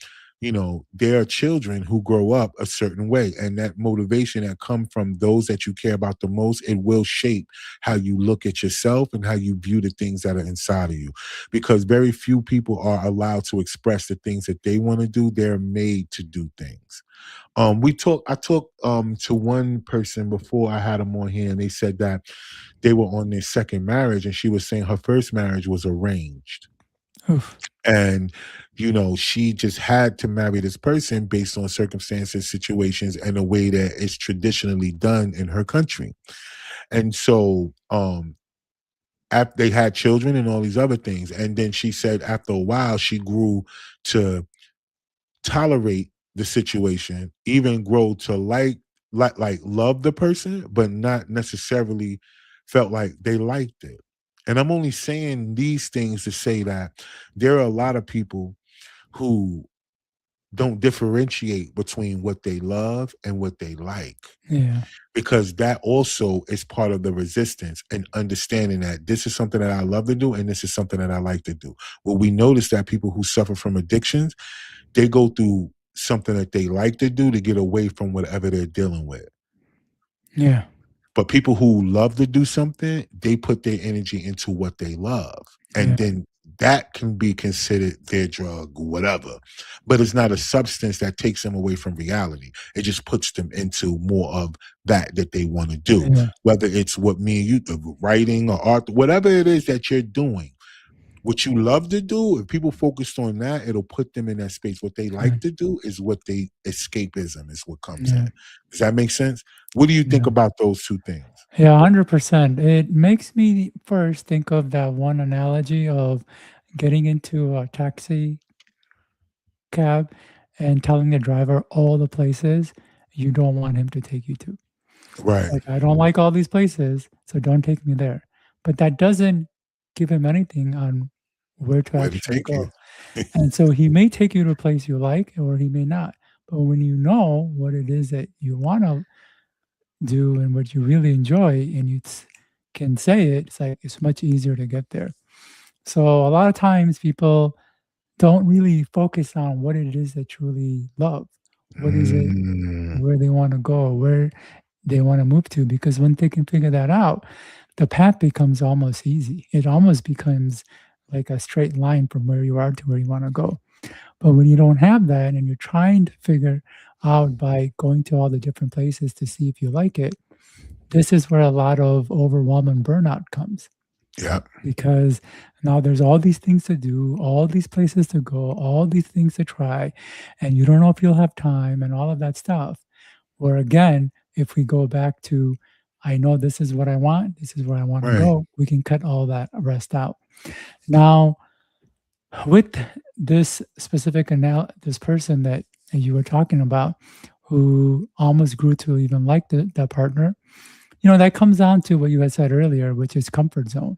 there are children who grow up a certain way, and that motivation that come from those that you care about the most, it will shape how you look at yourself and how you view the things that are inside of you, because very few people are allowed to express the things that they want to do. They're made to do things. I talked to one person before I had them on here, and they said that they were on their second marriage, and she was saying her first marriage was arranged. Oof. And she just had to marry this person based on circumstances, situations, and a way that is traditionally done in her country. And so after they had children and all these other things, and then she said after a while she grew to tolerate the situation, even grow to like love the person, but not necessarily felt like they liked it. And I'm only saying these things to say that there are a lot of people who don't differentiate between what they love and what they like, Yeah. because that also is part of the resistance, and understanding that this is something that I love to do and this is something that I like to do. Well, we notice that people who suffer from addictions, they go through something that they like to do to get away from whatever they're dealing with. Yeah. But people who love to do something, they put their energy into what they love. Yeah. And then that can be considered their drug, whatever. But it's not a substance that takes them away from reality. It just puts them into more of that they want to do. Yeah. Whether it's what me and you do, writing or art, whatever it is that you're doing, what you love to do, if people focused on that, it'll put them in that space. What they Yeah. like to do is what they escapism is what comes Yeah. in. Does that make sense? What do you think Yeah. about those two things? Yeah, 100%. It makes me first think of that one analogy of getting into a taxi cab and telling the driver all the places you don't want him to take you to. Right. Like, I don't like all these places, so don't take me there. But that doesn't give him anything on where to Where to actually take you. go. And so he may take you to a place you like or he may not. But when you know what it is that you want to do and what you really enjoy, and can say it, it's like it's much easier to get there. So a lot of times people don't really focus on what it is they truly love. What is it Mm, where they want to go, where they want to move to, because when they can figure that out, the path becomes almost easy. It almost becomes like a straight line from where you are to where you want to go. But when you don't have that and you're trying to figure out by going to all the different places to see if you like it, this is where a lot of overwhelm and burnout comes, yeah. because now there's all these things to do, all these places to go, all these things to try, and you don't know if you'll have time and all of that stuff. Where again, if we go back to, I know this is what I want, this is where I want to Right. go, we can cut all that rest out. Now, with this specific this person that you were talking about, who almost grew to even like the partner, that comes down to what you had said earlier, which is comfort zone.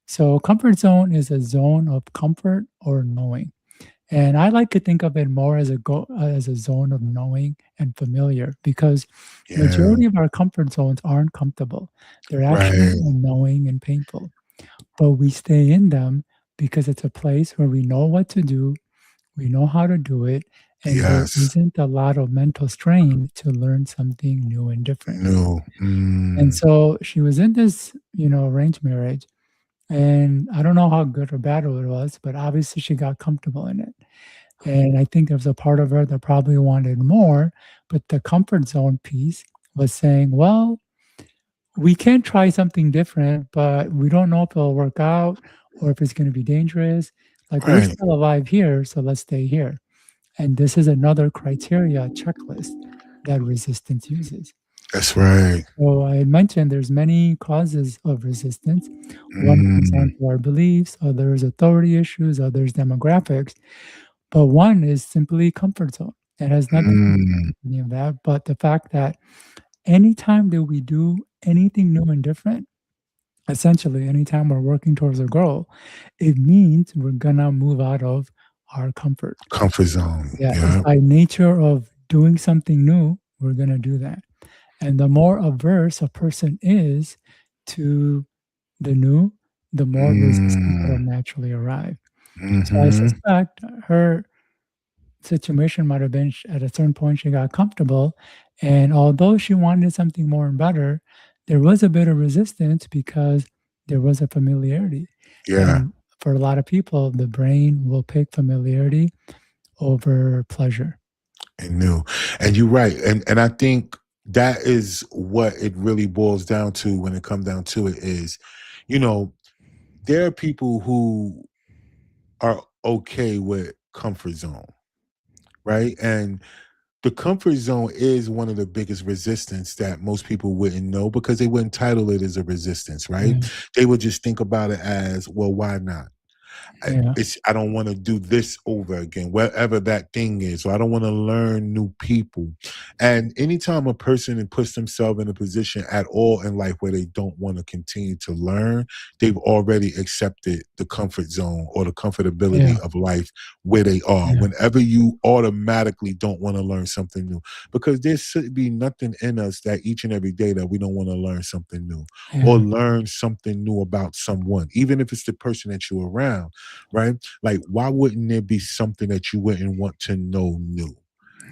So comfort zone is a zone of comfort or knowing. And I like to think of it more as as a zone of knowing and familiar, because Yeah. majority of our comfort zones aren't comfortable. They're actually Right. annoying and painful. But we stay in them because it's a place where we know what to do, we know how to do it, and there Yes. isn't a lot of mental strain to learn something new and different. No. And Mm, so she was in this, arranged marriage, and I don't know how good or bad it was, but obviously she got comfortable in it. And I think there was a part of her that probably wanted more, but the comfort zone piece was saying, well, we can try something different, but we don't know if it'll work out or if it's going to be dangerous. Like, we're right. still alive here, so let's stay here. And this is another criteria checklist that resistance uses. That's right. So I had mentioned there's many causes of resistance. One comes down Mm, to our beliefs, others authority issues, others demographics, but one is simply comfort zone. It has nothing to do mm, with any of that, but the fact that anytime that we do anything new and different, essentially anytime we're working towards a goal, it means we're gonna move out of our comfort. comfort zone. Yeah, it's Yeah. by nature of doing something new, we're gonna do that. And the more averse a person is to the new, the more resistance will Mm, naturally arrive. So I mm-hmm. suspect her situation might have been at a certain point she got comfortable, and although she wanted something more and better, there was a bit of resistance because there was a familiarity. Yeah. And for a lot of people, the brain will pick familiarity over pleasure. And new. And you're right. And I think that is what it really boils down to when it comes down to it is, you know, there are people who are okay with comfort zone, right? And the comfort zone is one of the biggest resistance that most people wouldn't know because they wouldn't title it as a resistance, right? Yeah, They would just think about it as, well, why not? yeah, I don't want to do this over again, wherever that thing is. So I don't want to learn new people. And anytime a person puts themselves in a position at all in life where they don't want to continue to learn, they've already accepted the comfort zone or the comfortability yeah, of life where they are. yeah, Whenever you automatically don't want to learn something new, because there should be nothing in us that each and every day that we don't want to learn something new or yeah, learn something new about someone, even if it's the person that you're around, right? Like, why wouldn't there be something that you wouldn't want to know new?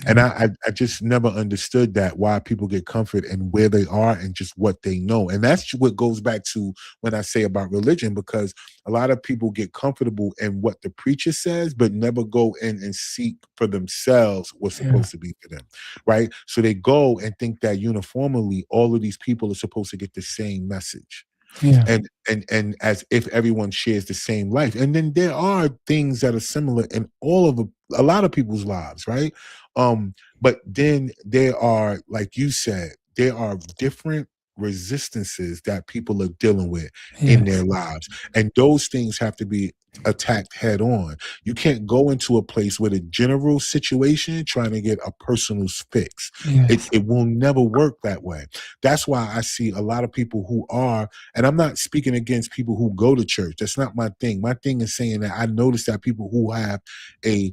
And yeah, I just never understood that why people get comfort and where they are and just what they know. And that's what goes back to when I say about religion, because a lot of people get comfortable in what the preacher says, but never go in and seek for themselves what's yeah, supposed to be for them. Right. So they go and think that uniformly all of these people are supposed to get the same message yeah, and as if everyone shares the same life. And then there are things that are similar in all of a lot of people's lives, right? But then there are, like you said, there are different resistances that people are dealing with in their yes, lives. And those things have to be attacked head on. You can't go into a place with a general situation trying to get a personal fix. It, yes, it will never work that way. That's why I see a lot of people who are, and I'm not speaking against people who go to church. That's not my thing. My thing is saying that I notice that people who have a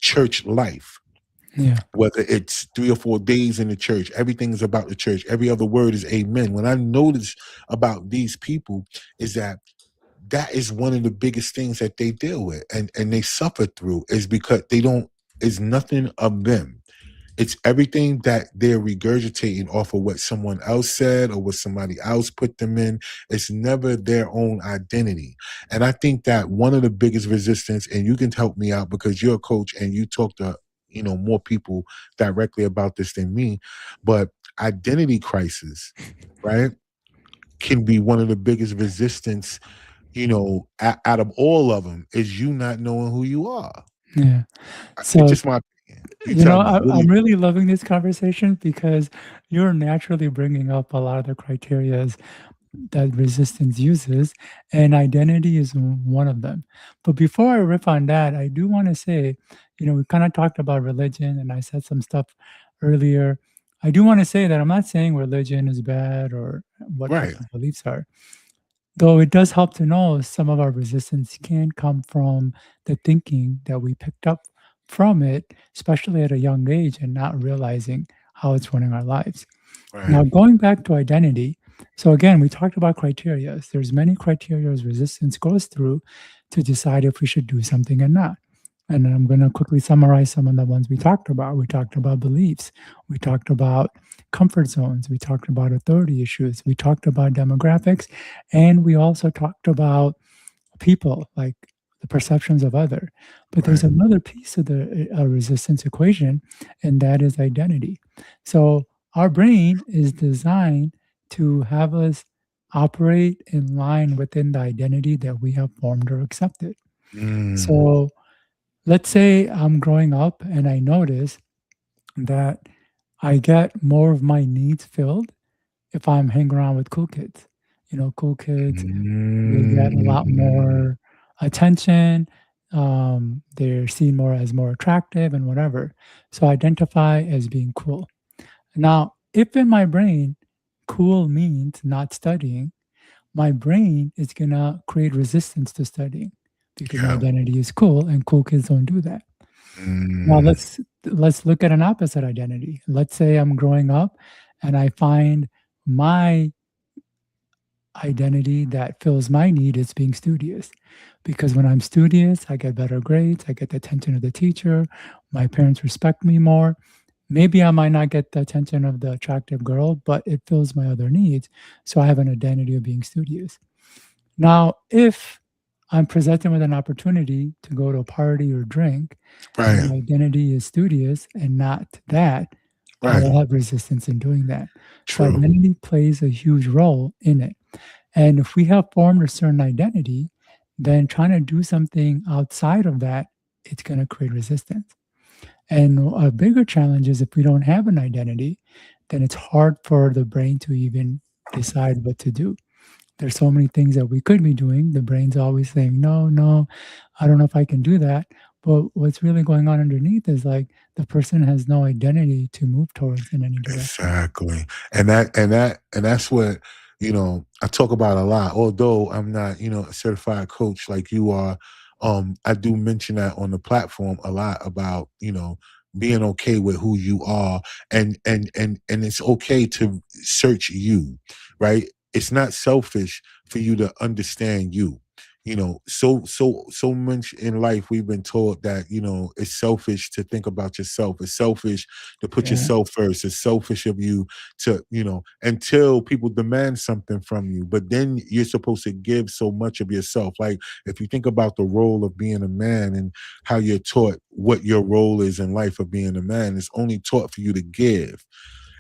church life, Yeah. Whether it's 3 or 4 days in the church, everything is about the church. Every other word is amen. What I notice about these people is that is one of the biggest things that they deal with and they suffer through is because they don't it's nothing of them. It's everything that they're regurgitating off of what someone else said or what somebody else put them in. It's never their own identity. And I think that one of the biggest resistance, and you can help me out because you're a coach and you talk to more people directly about this than me, but identity crisis, right, can be one of the biggest resistance, out of all of them, is you not knowing who you are. Yeah. It's So, just my opinion. You tell me. What do I'm you? really loving this conversation because you're naturally bringing up a lot of the criterias that resistance uses, and identity is one of them. But before I riff on that, I do want to say, we kind of talked about religion, and I said some stuff earlier. I do want to say that I'm not saying religion is bad or what Right. people's beliefs are. Though it does help to know some of our resistance can come from the thinking that we picked up from it, especially at a young age, and not realizing how it's running our lives. Right. Now, going back to identity, so again, we talked about criteria. There's many criteria resistance goes through to decide if we should do something or not. And I'm going to quickly summarize some of the ones we talked about. We talked about beliefs. We talked about comfort zones. We talked about authority issues. We talked about demographics. And we also talked about people, like the perceptions of other. But there's Right. another piece of the resistance equation, and that is identity. So our brain is designed to have us operate in line within the identity that we have formed or accepted. Mm. So let's say I'm growing up and I notice that I get more of my needs filled if I'm hanging around with cool kids. Cool kids, they get a lot Mm. more attention. They're seen more as more attractive and whatever. So identify as being cool. Now, if in my brain, cool means not studying, my brain is going to create resistance to studying because my Yeah. identity is cool and cool kids don't do that. Now Mm. let's look at an opposite identity. Let's say I'm growing up and I find my identity that fills my need is being studious. Because when I'm studious, I get better grades, I get the attention of the teacher, my parents respect me more. Maybe I might not get the attention of the attractive girl, but it fills my other needs. So I have an identity of being studious. Now, if I'm presented with an opportunity to go to a party or drink, and Right. my identity is studious and not that, I Right. will have resistance in doing that. So True. identity plays a huge role in it. And if we have formed a certain identity, then trying to do something outside of that, it's going to create resistance. And a bigger challenge is if we don't have an identity, then it's hard for the brain to even decide what to do. There's so many things that we could be doing. The brain's always saying, no, no, I don't know if I can do that. But what's really going on underneath is like the person has no identity to move towards in any direction. Exactly. And that's what, I talk about a lot. Although I'm not, a certified coach like you are, I do mention that on the platform a lot about, being okay with who you are and it's okay to search you, right? It's not selfish for you to understand you. So much in life we've been taught that, it's selfish to think about yourself. It's selfish to put Yeah. yourself first. It's selfish of you to, until people demand something from you. But then you're supposed to give so much of yourself. Like if you think about the role of being a man and how you're taught what your role is in life of being a man, it's only taught for you to give.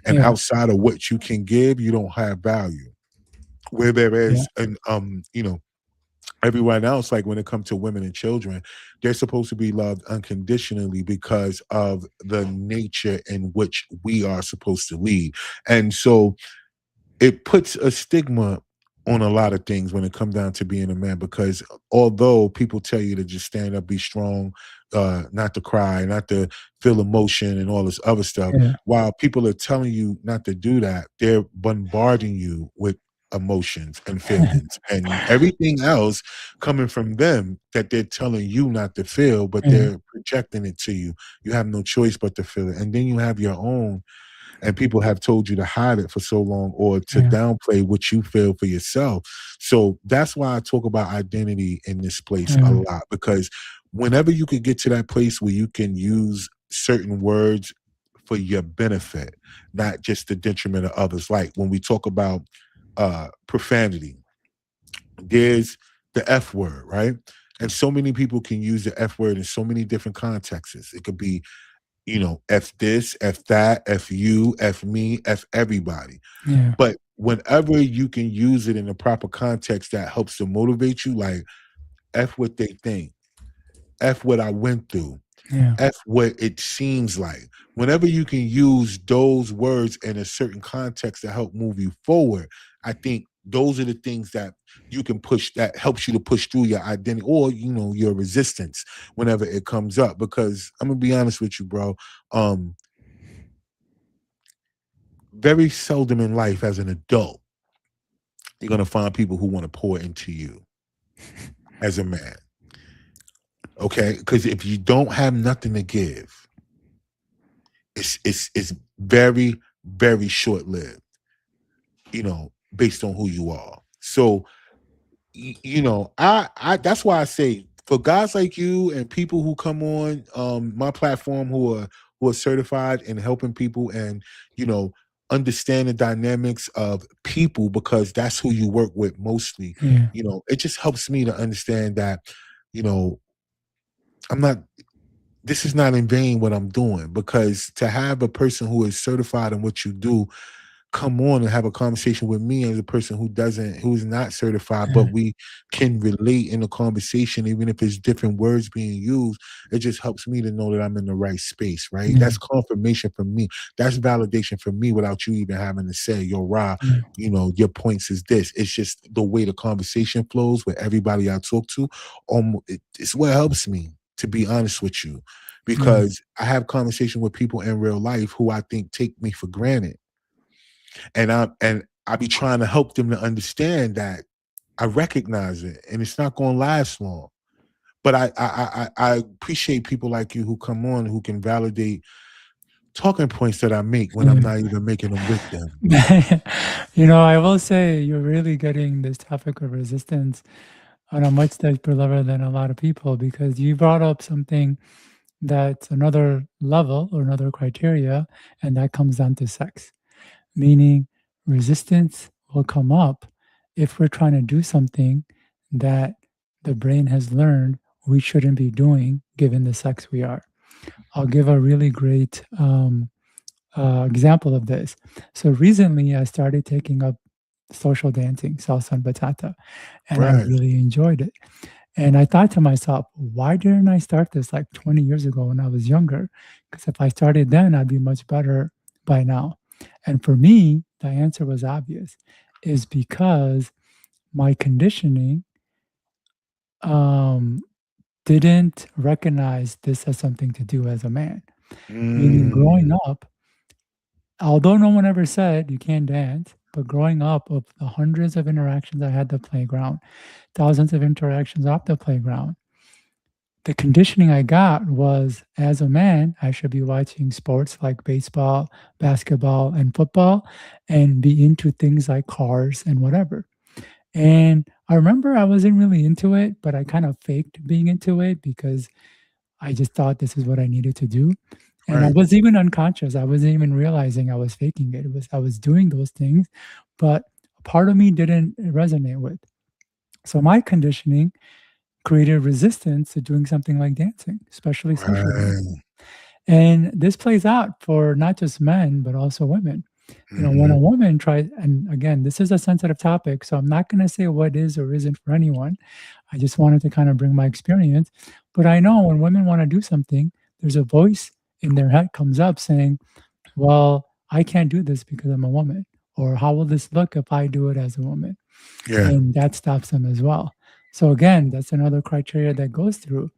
And Yeah. outside of what you can give, you don't have value. Where there Yeah. is an everyone else, like when it comes to women and children, they're supposed to be loved unconditionally because of the nature in which we are supposed to lead. And so it puts a stigma on a lot of things when it comes down to being a man, because although people tell you to just stand up, be strong, not to cry, not to feel emotion and all this other stuff, Yeah. while people are telling you not to do that, they're bombarding you with emotions and feelings and everything else coming from them that they're telling you not to feel, but Yeah, they're projecting it to you. You have no choice but to feel it. And then you have your own, and people have told you to hide it for so long or to yeah, downplay what you feel for yourself. So that's why I talk about identity in this place a yeah, lot, because whenever you could get to that place where you can use certain words for your benefit, not just the detriment of others. Like when we talk about profanity, there's the F word, right? And so many people can use the F word in so many different contexts. It could be, F this, F that, F you, F me, F everybody. yeah, But whenever you can use it in the proper context that helps to motivate you, like F what they think, F what I went through, yeah, F what it seems like. Whenever you can use those words in a certain context to help move you forward, I think those are the things that you can push, that helps you to push through your identity or your resistance whenever it comes up. Because I'm gonna be honest with you, bro. Um, very seldom in life as an adult, you're gonna find people who want to pour into you as a man. Okay. Because if you don't have nothing to give, it's very, very short lived, based on who you are. So, I that's why I say for guys like you and people who come on my platform who are certified in helping people and you know understand the dynamics of people, because that's who you work with mostly. yeah, It just helps me to understand that, you know, I'm not this is not in vain what I'm doing, because to have a person who is certified in what you do come on and have a conversation with me as a person who's not certified, yeah, but we can relate in the conversation, even if it's different words being used. It just helps me to know that I'm in the right space, right? yeah, That's confirmation for me. That's validation for me without you even having to say, yo, Ra, yeah, your points is this. It's just the way the conversation flows with everybody I talk to. It's what helps me, to be honest with you, yeah, because I have conversation with people in real life who I think take me for granted, and I be trying to help them to understand that I recognize it and it's not going to last long. But I appreciate people like you who come on who can validate talking points that I make when I'm yeah. not even making them with them. I will say you're really getting this topic of resistance on a much deeper level than a lot of people, because you brought up something that's another level or another criteria, and that comes down to sex. Meaning, resistance will come up if we're trying to do something that the brain has learned we shouldn't be doing given the sex we are. I'll give a really great example of this. So recently, I started taking up social dancing, salsa and bachata, and I Right, really enjoyed it. And I thought to myself, why didn't I start this like 20 years ago when I was younger? Because if I started then, I'd be much better by now. And for me, the answer was obvious, is because my conditioning um, didn't recognize this as something to do as a man. Meaning, growing mm, up, although no one ever said you can't dance, but growing up, of the hundreds of interactions I had at the playground, thousands of interactions off the playground, the conditioning I got was, as a man, I should be watching sports like baseball, basketball, and football, and be into things like cars and whatever. And I remember I wasn't really into it, but I kind of faked being into it because I just thought this is what I needed to do. And I right, was even unconscious. I wasn't even realizing I was faking it. It was I was doing those things, but a part of me didn't resonate with. So my conditioning created resistance to doing something like dancing, especially social dancing. right. And this plays out for not just men, but also women. When Hmm. a woman tries, and again, this is a sensitive topic, so I'm not going to say what is or isn't for anyone. I just wanted to kind of bring my experience. But I know when women want to do something, there's a voice in their head comes up saying, well, I can't do this because I'm a woman. Or how will this look if I do it as a woman? Yeah, And that stops them as well. So again, that's another criteria that goes through.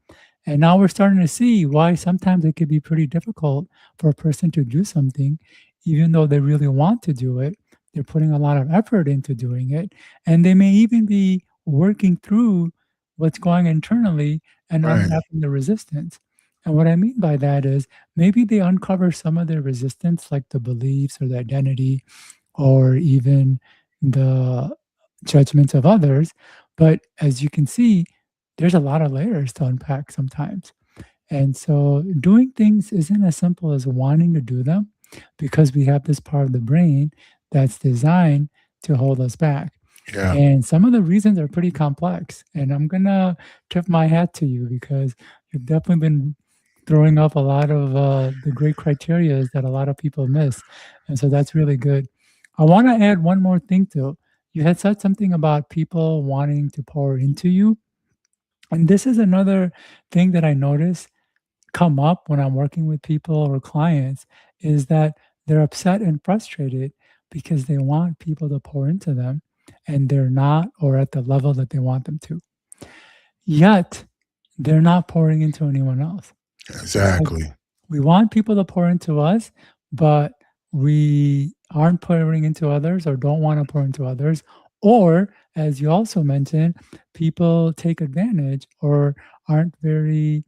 And now we're starting to see why sometimes it could be pretty difficult for a person to do something, even though they really want to do it. they're putting a lot of effort into doing it, and they may even be working through what's going internally and Right. unwrapping the resistance. And what I mean by that is maybe they uncover some of their resistance, like the beliefs or the identity or even the judgments of others. But as you can see, there's a lot of layers to unpack sometimes. And so doing things isn't as simple as wanting to do them because we have this part of the brain that's designed to hold us back. Yeah. And some of the reasons are pretty complex. And I'm going to tip my hat to you because you've definitely been throwing up a lot of the great criterias that a lot of people miss. And so that's really good. I want to add one more thing to you had said something about people wanting to pour into you. And this is another thing that I notice come up when I'm working with people or clients is that they're upset and frustrated because they want people to pour into them and they're not or at the level that they want them to. Yet they're not pouring into anyone else. It's like Exactly. we want people to pour into us, but we aren't pouring into others or don't want to pour into others. Or, as you also mentioned, people take advantage or aren't very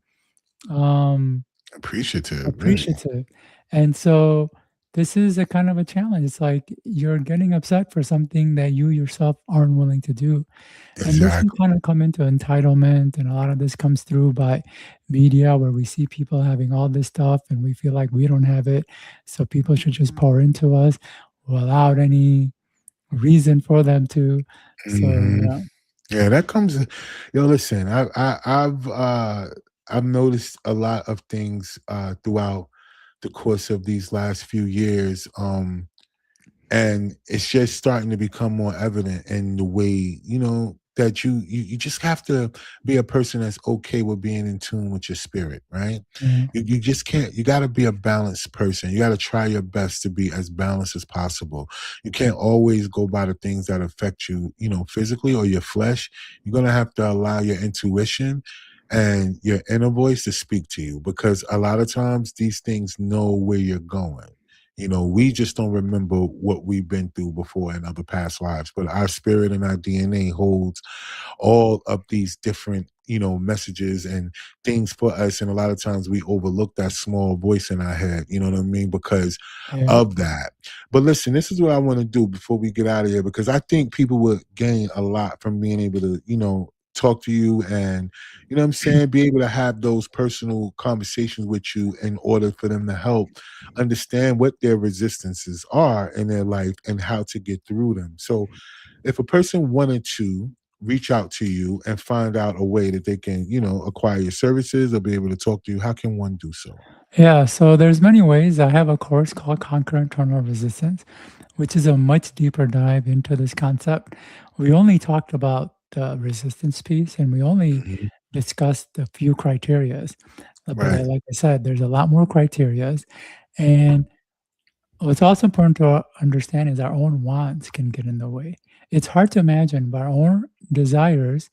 um, Appreciative, really. appreciative. And so this is a kind of a challenge. It's like you're getting upset for something that you yourself aren't willing to do. And this can Exactly. kind of come into entitlement, and a lot of this comes through by media where we see people having all this stuff and we feel like we don't have it. So people should just pour into us without any reason for them to. So, Hmm. yeah. Yeah, that comes. Yo, listen, I've noticed a lot of things throughout the course of these last few years. And it's just starting to become more evident in the way that you just have to be a person that's okay with being in tune with your spirit, right? Yeah. You just can't. You got to be a balanced person. You got to try your best to be as balanced as possible. You can't always go by the things that affect you, physically or your flesh. You're gonna have to allow your intuition and your inner voice to speak to you, because a lot of times these things know where you're going. We just don't remember what we've been through before in other past lives, but our spirit and our DNA holds all of these different, messages and things for us. And a lot of times we overlook that small voice in our head, you know what I mean? Because Yeah. of that. But listen, this is what I want to do before we get out of here, because I think people would gain a lot from being able to, talk to you and, what I'm saying, be able to have those personal conversations with you in order for them to help understand what their resistances are in their life and how to get through them. So if a person wanted to reach out to you and find out a way that they can, acquire your services or be able to talk to you, how can one do so? Yeah, so there's many ways. I have a course called Conquer Internal Resistance, which is a much deeper dive into this concept. We only talked about the resistance piece and we only Mhm. discussed a few criterias. But Right. like I said, there's a lot more criterias. And what's also important to understand is our own wants can get in the way. It's hard to imagine, but our own desires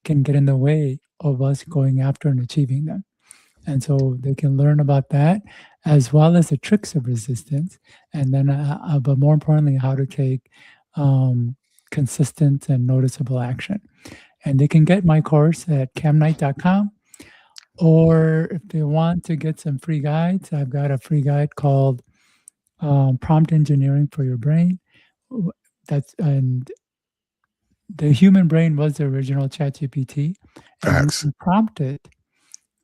can get in the way of us going after and achieving them. And so they can learn about that as well as the tricks of resistance. And then, but more importantly, how to take um, consistent and noticeable action. And they can get my course at camknight.com. Or if they want to get some free guides, I've got a free guide called Prompt Engineering for Your Brain. And the human brain was the original ChatGPT, and you Facts. can prompt it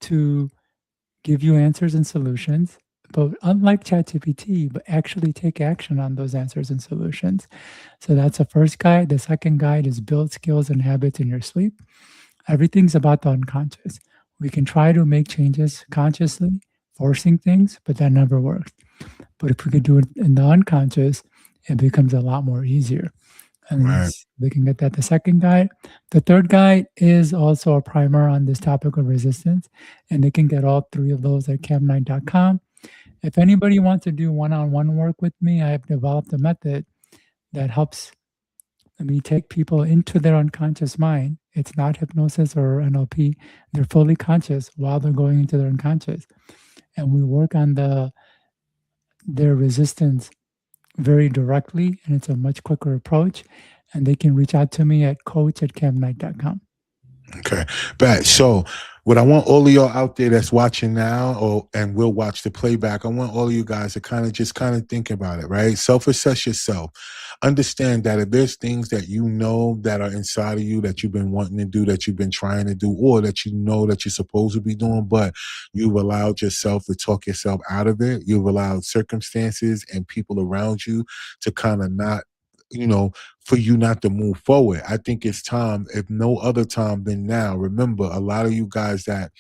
to give you answers and solutions, but unlike ChatGPT, but actually take action on those answers and solutions. So that's the first guide. The second guide is build skills and habits in your sleep. Everything's about the unconscious. We can try to make changes consciously, forcing things, but that never works. But if we could do it in the unconscious, it becomes a lot more easier. And Right. they can get that. The second guide. The third guide is also a primer on this topic of resistance, and they can get all three of those at cam9.com. If anybody wants to do one-on-one work with me, I have developed a method that helps me take people into their unconscious mind. It's not hypnosis or NLP. They're fully conscious while they're going into their unconscious. And we work on their resistance very directly, and it's a much quicker approach. And they can reach out to me at coach@camknight.com. Okay, bet. So, what I want all of y'all out there that's watching now, and will watch the playback, I want all of you guys to kind of think about it, right? Self-assess yourself. Understand that if there's things that you know that are inside of you that you've been wanting to do, that you've been trying to do, or that you know that you're supposed to be doing, but you've allowed yourself to talk yourself out of it. You've allowed circumstances and people around you to kind of not, for you not to move forward. I think it's time, if no other time than now. Remember, a lot of you guys that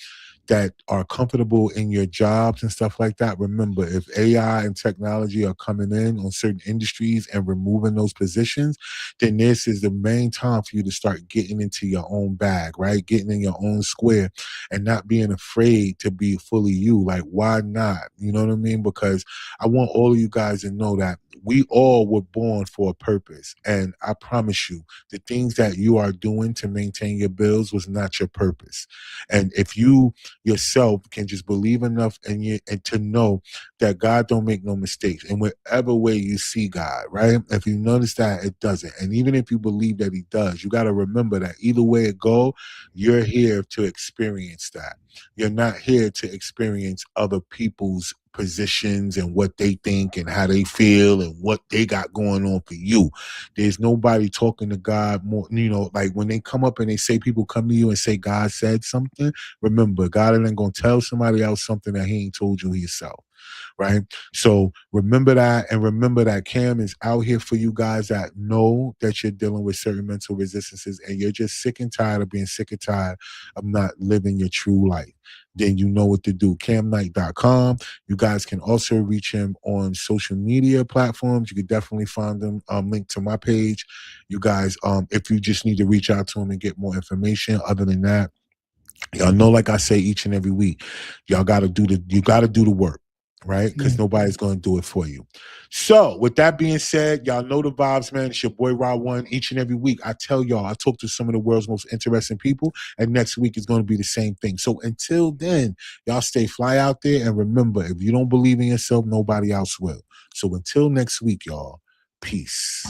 are comfortable in your jobs and stuff like that, remember, if AI and technology are coming in on certain industries and removing those positions, then this is the main time for you to start getting into your own bag, right? Getting in your own square and not being afraid to be fully you. Like, why not? You know what I mean? Because I want all of you guys to know that we all were born for a purpose. And I promise you, the things that you are doing to maintain your bills was not your purpose. And if you yourself can just believe enough in you and to know that God don't make no mistakes in whatever way you see God, right? If you notice that, it doesn't. And even if you believe that he does, you got to remember that either way it go, you're here to experience that. You're not here to experience other people's positions and what they think and how they feel and what they got going on for you. There's nobody talking to God more, like when they come up and they say, people come to you and say God said something, remember, God ain't gonna tell somebody else something that he ain't told you himself. Right. So remember that, and remember that Cam is out here for you guys that know that you're dealing with certain mental resistances and you're just sick and tired of being sick and tired of not living your true life. Then you know what to do. CamKnight.com. You guys can also reach him on social media platforms. You could definitely find them linked to my page. You guys, if you just need to reach out to him and get more information. Other than that, y'all know, like I say each and every week, you got to do the work, right? Because nobody's going to do it for you. So with that being said, y'all know the vibes, man. It's your boy Ra1. Each and every week, I tell y'all, I talk to some of the world's most interesting people, and next week is going to be the same thing. So until then, y'all stay fly out there, and remember, if you don't believe in yourself, nobody else will. So until next week, y'all, peace.